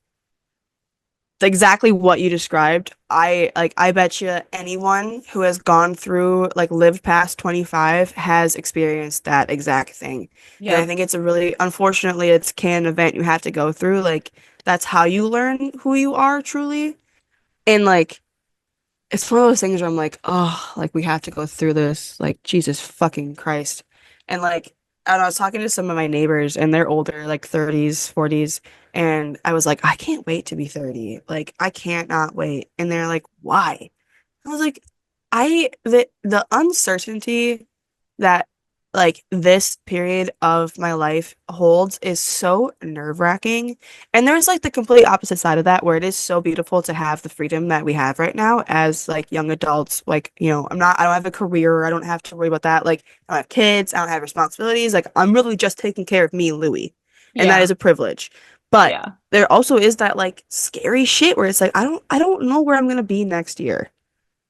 exactly what you described. I bet you anyone who has gone through like lived past 25 has experienced that exact thing. And I Yep. think it's a really unfortunately it's can event you have to go through. Like that's how you learn who you are truly. And like it's one of those things where I'm like, oh, like we have to go through this, like Jesus fucking Christ. And like, and I was talking to some of my neighbors and they're older, like 30s, 40s, and I was like, I can't wait to be 30. Like, I can't not wait. And they're like, why? I was like, the uncertainty that like this period of my life holds is so nerve-wracking. And there's like the complete opposite side of that where it is so beautiful to have the freedom that we have right now as like young adults. Like, I don't have a career, I don't have to worry about that. Like, I don't have kids, I don't have responsibilities. Like, I'm really just taking care of me, Louie. And that Yeah. is a privilege. But Yeah. there also is that like scary shit where it's like I don't know where I'm gonna be next year.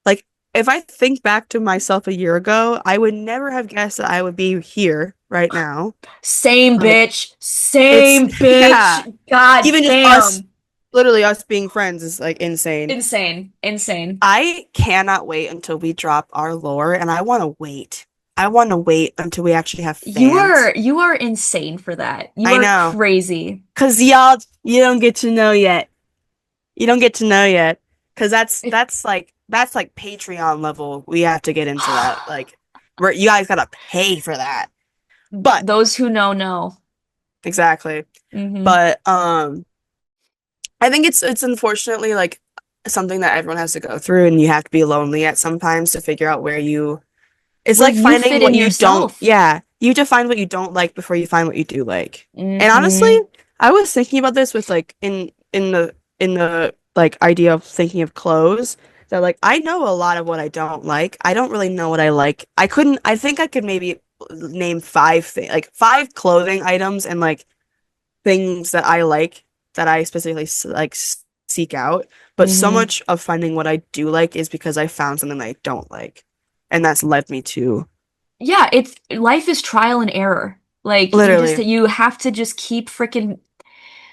Like, if I think back to myself a year ago, I would never have guessed that I would be here right now. Same Like, bitch. it's, Same yeah. bitch. God Even just us, damn. literally us being friends is like insane. Insane. Insane. I cannot wait until we drop our lore, and I want to wait. I want to wait until we actually have You fans. are you are insane for that. You I are know. crazy. Because y'all, you don't get to know yet. You don't get to know yet. Because It, that's like Patreon level. We have to get into that. Like, you guys gotta pay for that. But those who know. exactly. Hmm. But I think it's unfortunately like something that everyone has to go through and you have to be lonely at sometimes to figure out where you it's Where like you finding fit what in you don't yourself. yeah, you have to find what you don't like before you find what you do like. And honestly, Hmm. I was thinking about this with like in the like idea of thinking of clothes that like I know a lot of what I don't like. I don't really know what I like. I think I could maybe name like five clothing items and like things that I like that I specifically seek out. But so Hmm. much of finding what I do like is because I found something that I don't like. And that's led me to Yeah, it's life is trial and error. Like literally you have to just keep freaking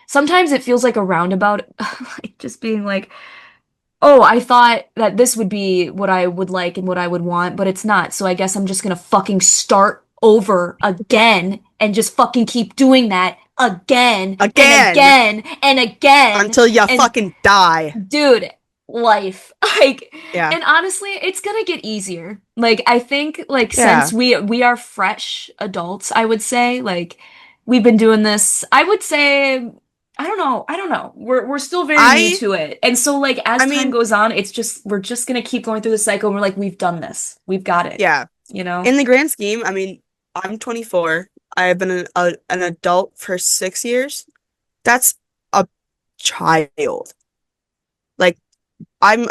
sometimes it feels like a roundabout, like just being like, oh, I thought that this would be what I would like and what I would want, but it's not. So I guess I'm just gonna fucking start over again and just fucking keep doing that again and again again and again. until you And fucking die. dude, life. Like, Yeah. and honestly, it's gonna get easier. Like, I think, like, since Yeah. we are fresh adults, I would say, like, we've been doing this, I would say, I don't know. We're still very new I to it. And so, like, as I time mean, goes on, it's just we're just gonna keep going through the cycle and we're like, we've done this. We've got it, yeah. you know? In the grand scheme, I mean, I'm 24. I've been an adult for 6 years. That's a child. Like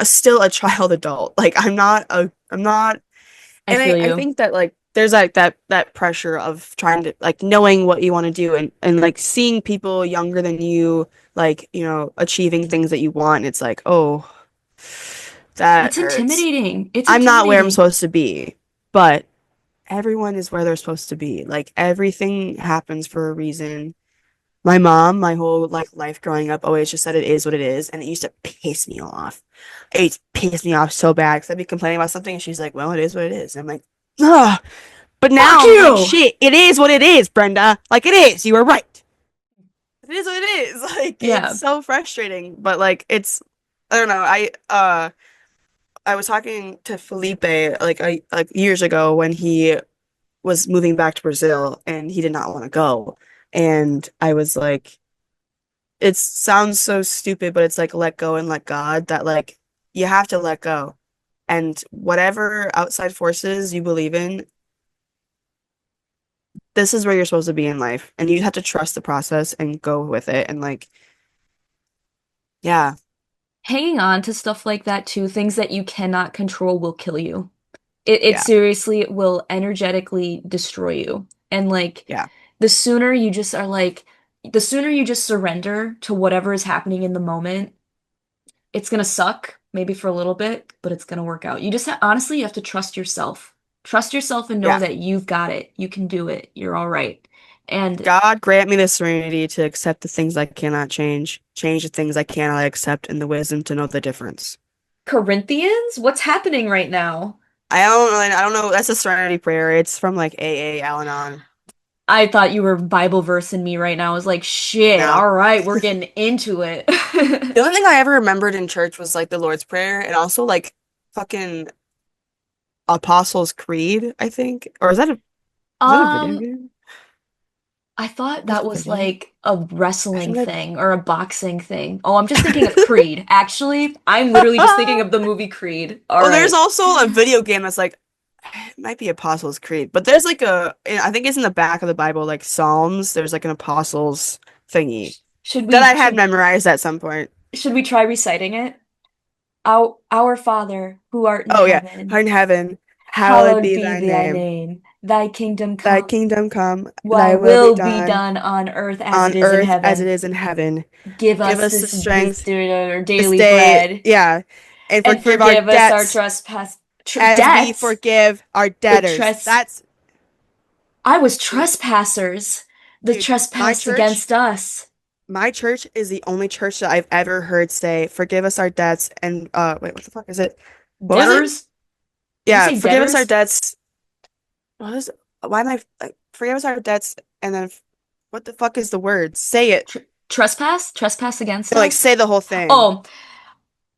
still a child adult. Like I'm not I and feel I you. think that like there's like that pressure of trying to like knowing what you want to do and like seeing people younger than you like, achieving things that you want. It's like, oh, that It's hurts. intimidating. It's I'm not where I'm intimidating. supposed to be, but everyone is where they're supposed to be. Like everything happens for a reason. My mom, my whole like life growing up, always just said it is what it is, and it used to piss me off. It pissed me off so bad because I'd be complaining about something, and she's like, "Well, it is what it is." And I'm like, "Ugh." But Fuck now I'm like, you. shit, it is what it is, Brenda. Like it is. You were right. It is what it is. Like it's Yeah. so frustrating, but like it's I don't know. I was talking to Felipe like years ago when he was moving back to Brazil and he did not want to go. And I was like, it sounds so stupid, but it's like let go and let God that like you have to let go. And whatever outside forces you believe in, this is where you're supposed to be in life. And you have to trust the process and go with it. And like, yeah, Hanging on to stuff like that too, things that you cannot control will kill you. It yeah, seriously will energetically destroy you. And like yeah, the sooner you just are like the sooner you just surrender to whatever is happening in the moment, it's gonna suck, maybe for a little bit, but it's gonna work out. You just honestly, you have to trust yourself. Trust yourself and know yeah. that you've got it. You can do it. You're all right. And God grant me the serenity to accept the things I cannot change, change the things I cannot accept, and the wisdom to know the difference. Corinthians, what's happening right now? I don't know. That's a serenity prayer. It's from like AA Al-Anon. I thought you were Bible versing me right now. I was like, shit, No. all right, we're getting into it. The only thing I ever remembered in church was like the Lord's Prayer and also like fucking Apostles' Creed, I think. Or is that a video Um, game? I thought That's that a was video. like a I wrestling think thing or a boxing thing. Oh, I'm just thinking of Creed. Actually, I'm literally just thinking I of the movie Creed. All Well, there's right. also a video game that's like it might be Apostles' Creed, but there's like I think it's in the back of the Bible, like Psalms. There's like an Apostles thingy Should that I we had memorized at some point. should we try reciting it? Our Father, who art in Oh yeah, heaven, in heaven, hallowed hallowed be be thy thy name. name. Thy kingdom Thy come. kingdom come, Thy thy will be will be done done on earth as it on is in earth as it heaven. is in heaven. Give Give us us the this strength our to daily stay, bread, yeah, and and forgive our forgive us our debts trespass as we debts. forgive our The debtors. tres That's, I was dude, trespassers. The dude, trespassed against us. my church is the only church that I've ever heard say, forgive us our debts and wait, what the fuck is it? What was it? Debtors? Did you Yeah, say forgive us our debtors? debts. What is why am I like forgive us our debts and then what the fuck is the word? Say it. Trespass? Trespass against No, like us? say the whole thing. Oh,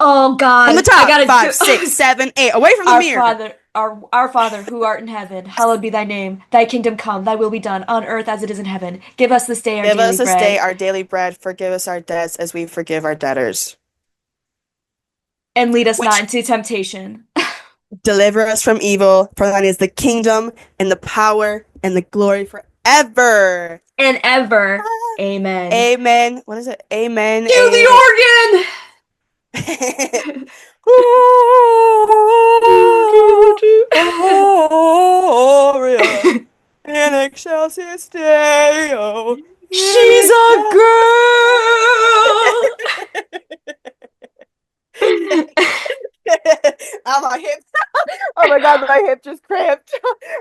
oh From the God, I top. gotta Five, do. six, seven, eight. Away from the Our mirror. Father, our Father, who art in heaven, hallowed be thy name. Thy kingdom come, thy will be done, on earth as it is in heaven. Give us this day our Give daily us this day bread, our daily bread. Forgive us our debts as we forgive our debtors. and lead us not Which into temptation. deliver us from evil, for thine is the kingdom and the power and the glory forever. And ever. Ah, Amen. amen. What is it? Amen. Do A. the organ! Gloria in excelsis Deo in She's a excelsis. girl! Oh, my hip. Oh my God, my hip just cramped.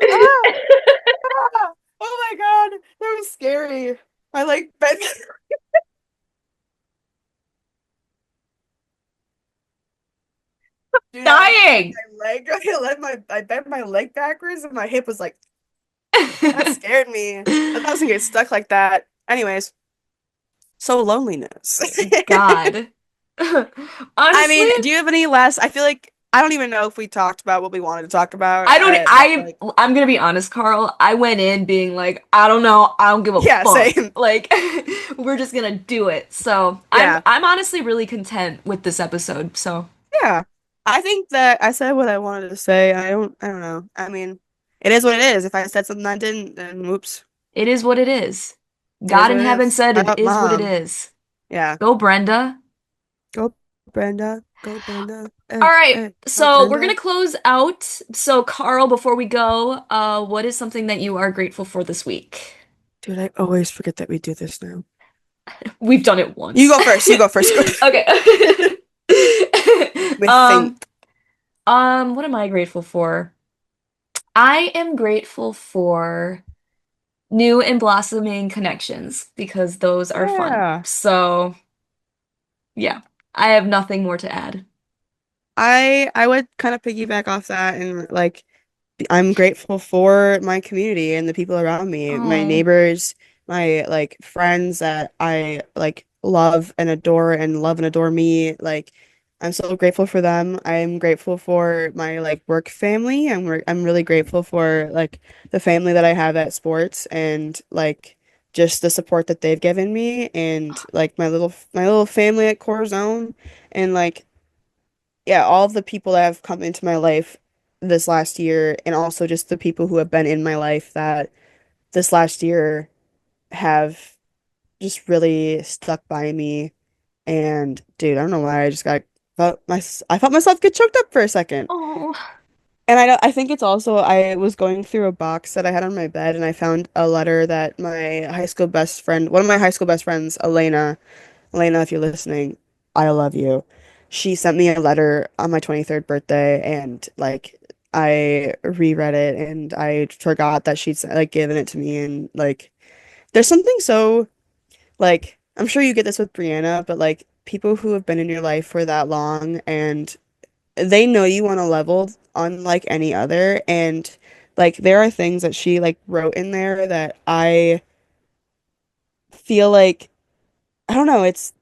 Ah, ah. Oh my God, that was scary. I like bent. Dude, I bent Dying! my leg. I bent my leg backwards, and my hip was like that scared me. I thought I was gonna get stuck like that. Anyways, so loneliness. God. I Honestly, mean, do you have any last? I feel like I don't even know if we talked about what we wanted to talk about. I don't But like, I'm gonna be honest, Carl. I went in being like, I don't know, I don't give a yeah, fuck. same. Like we're just gonna do it. So Yeah, I'm honestly really content with this episode. So yeah. I think that I said what I wanted to say. I don't know. I mean, it is what it is. If I said something I didn't, then whoops. it is what it is. It is God what in it heaven is. said Shout it out, is what it mom. is. Yeah. Go, Brenda. Go, Brenda. Go, Brenda. All Hey, right. hey. Go, So we're gonna Brenda. close out. So Carl, before we go, what is something that you are grateful for this week? Dude, I always forget that we do this now. We've done it You once. go first. You go first. Go. Okay. Let me Um, think. what am I grateful for? I am grateful for new and blossoming connections because those are fun. Yeah. So, yeah, I have nothing more to add. I would kind of piggyback off that and like I'm grateful for my community and the people around me, my Oh, neighbors, my like friends that I like love and adore me. Like I'm so grateful for them. I'm grateful for my like work family. I'm really grateful for like the family that I have at sports and like just the support that they've given me and like my little family at Core Zone and like yeah, all of the people that have come into my life this last year, and also just the people who have been in my life that this last year have just really stuck by me. And dude, I don't know why I felt myself get choked up for a second. oh, And I think it's also I was going through a box that I had on my bed and I found a letter that one of my high school best friends, Elena, if you're listening, I love you. She sent me a letter on my 23rd birthday and like I reread it and I forgot that she'd like given it to me and like there's something so like I'm sure you get this with Brianna, but like people who have been in your life for that long and they know you on a level unlike any other and like there are things that she like wrote in there that I feel like I don't know. It's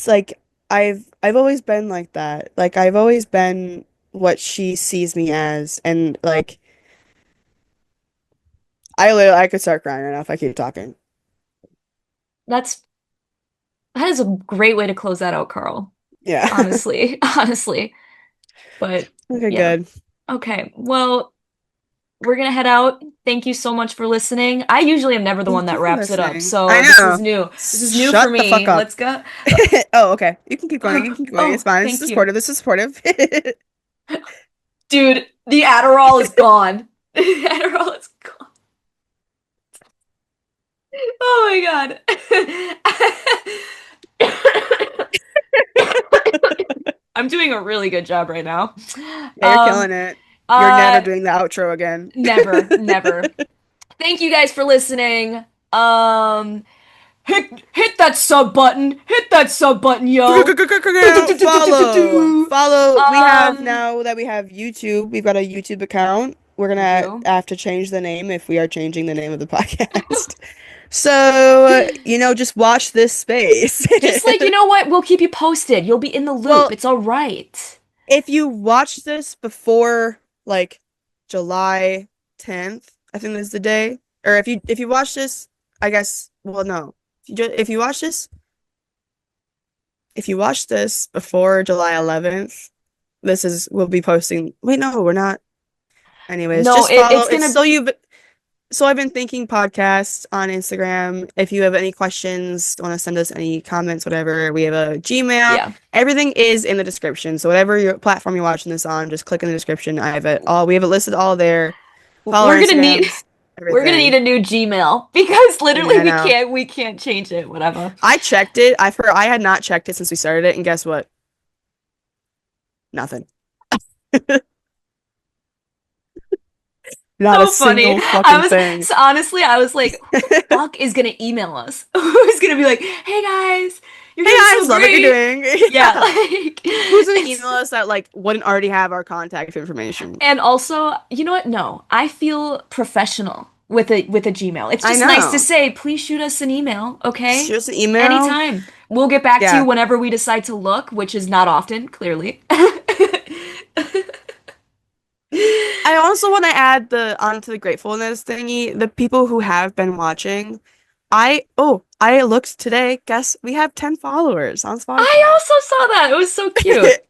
like I've always been like that. Like I've always been what she sees me as, and like I could start crying right now if I keep talking. that's that is a great way to close that out, Carl. Yeah. Honestly, honestly. But Okay, yeah. good. Okay. Well, we're gonna head out. Thank you so much for listening. I usually am never the one Thank that you for wraps it up, listening. so I this is know. new. This is new for Shut the fuck me. up. Let's go. Oh, okay. You can keep going. You can keep going. It's Oh, fine. This is thank you. supportive. This is supportive. Dude, the Adderall is gone. The Adderall is gone. Oh my God. I'm doing a really good job right now. Yeah, you're Um, killing it. You're never uh, doing the outro again. never, never. Thank you guys for listening. Um, hit that sub button. Hit that sub button, yo. Follow. Follow. We have Um, now that we have YouTube, we've got a YouTube account. We're we gonna do. have to change the name if we are changing the name of the podcast. So, just watch this space. Just like, you know what? We'll keep you posted. You'll be in the loop. Well, It's all right. if you watch this before like July 10th, I think this is the day. Or if you watch this, I guess, well, no. If you watch this before July 11th, we'll be posting. Wait, no, we're not. Anyways, No, just follow. it's gonna, So I've been thinking podcasts on Instagram. If you have any questions, want to send us any comments, whatever, we have a Gmail. yeah. Everything is in the description. So whatever your platform you're watching this on, just click in the description. I have it all. We have it listed all there. Follow our We're gonna need Instagrams, we're gonna need everything. a new Gmail because literally Yeah, I know. we can't change it, whatever. I checked it. I had not checked it since we started it, and guess what? Nothing. Not a So funny. single fucking thing. Honestly, I was like, who the fuck is gonna email us? Who's gonna be like, hey guys, you're Hey doing so guys, love what you're great. doing. Yeah, Yeah. like Who's gonna it's email us that like wouldn't already have our contact information? and also, you know what? No, I feel professional with a Gmail. It's I just nice to know. say, please shoot us an email, okay? Shoot us an email. Anytime. We'll get back to you Yeah. whenever we decide to look, which is not often, clearly. I also want to add the onto the gratefulness thingy, the people who have been watching. I looked today. Guess we have 10 followers on I Spotify. also saw that. It was so cute.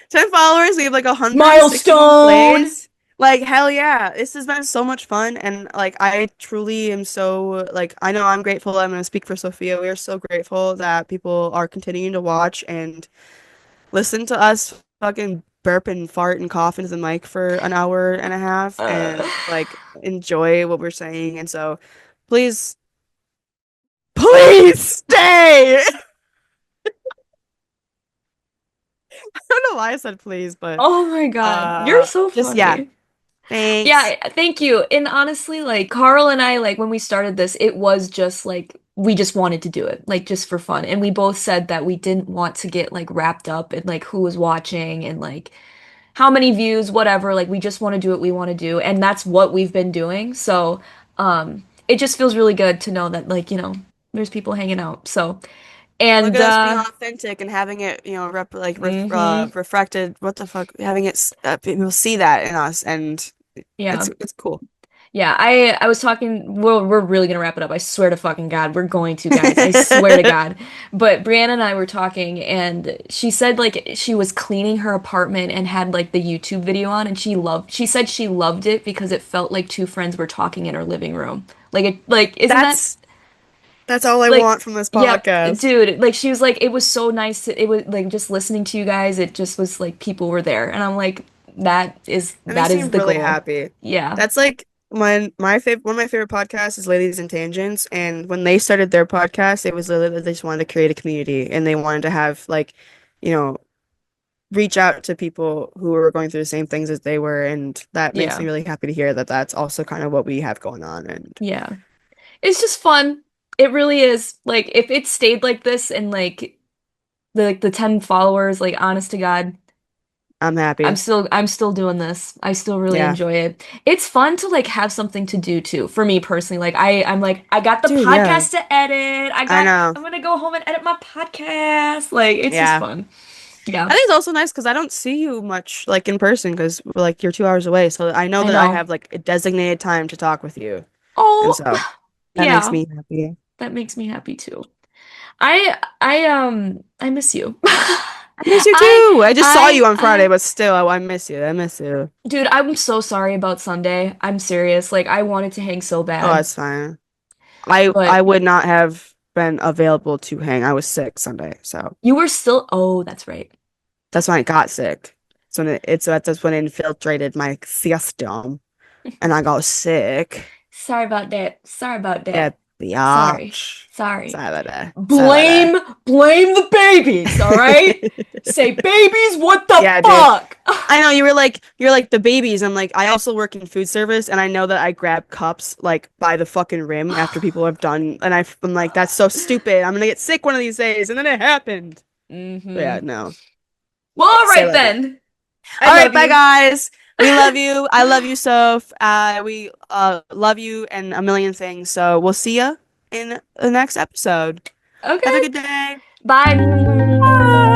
10 followers, we have like 161 Milestone. plays. Like hell yeah. This has been so much fun and like I truly am so like I know I'm grateful. I'm gonna speak for Sophia. We are so grateful that people are continuing to watch and listen to us fucking burp and fart and cough into the mic for an hour and a half Uh, and like enjoy what we're saying. And so please, please stay. I don't know why I said please, but oh my God. You're so just yeah, funny. thanks. Yeah, thank you. And honestly, like Carl and I, like when we started this, it was just like we just wanted to do it, like just for fun. And we both said that we didn't want to get like wrapped up in like who was watching and like how many views, whatever. Like we just want to do what we want to do, and that's what we've been doing. So, it just feels really good to know that like, there's people hanging out. So, Look and at us being authentic and having it, mhm, reflected. What the fuck? Having it, people see that in us, and yeah. it's cool. Yeah, I was talking. We're really gonna wrap it up. I swear to fucking God, we're going to, guys. I swear to God. But Brianna and I were talking, and she said like she was cleaning her apartment and had like the YouTube video on, and she said she loved it because it felt like two friends were talking in her living room. Like isn't that That's that's all I like, want from this yep, podcast. dude. Like she was like, it was so nice. It was like just listening to you guys. It just was like people were there, and I'm like, That that makes me is the really goal. happy. Yeah, That's like when my favorite one of my favorite podcasts is Ladies and Tangents, and when they started their podcast, it was literally they just wanted to create a community and they wanted to have like, you know, reach out to people who were going through the same things as they were, and that makes yeah, me really happy to hear that that's also kind of what we have going on, and yeah. It's just fun. It really is. Like if it stayed like this and like the 10 followers, like honest to God, I'm I'm happy. still I'm still doing this. I still really Yeah. enjoy it. It's fun to like have something to do too. For me personally, like I'm like I got the Dude, yeah. podcast to edit. I know. I'm gonna go home and edit my podcast. Like it's just Yeah. fun. Yeah. I think it's also nice because I don't see you much like in person because like you're 2 hours away. So I know I that I know. have like a designated time to talk with you. And Oh, so that makes yeah. me happy. That makes me happy too. I miss you. I miss you I too. I just saw you on Friday, I but still, I miss you. I miss you. Dude, I'm so sorry about Sunday. I'm serious. Like I wanted to hang so Oh, bad, that's fine. I but would not have been available to hang. I was sick Sunday, so you were still, oh, that's right. that's when I got sick. So that's when it infiltrated my system, and I got sick. Sorry about that. Sorry about Yeah, that. Sorry. biatch. Sorry. Sorry about that. Sorry about Blame blame the babies, all right? that. Say babies, what the Yeah, dude. fuck? I know you're like the babies. I'm like I also work in food service and I know that I grab cups like by the fucking rim after people have done and I'm like that's so stupid. I'm gonna get sick one of these days and then it happened. But yeah, Mm-hmm. no. Well, all Say right love you. then. I All right, love bye you. guys. We love you. I love you, Soph. We love you and a million things. So we'll see ya in the next episode. Have a Okay. good day. Bye.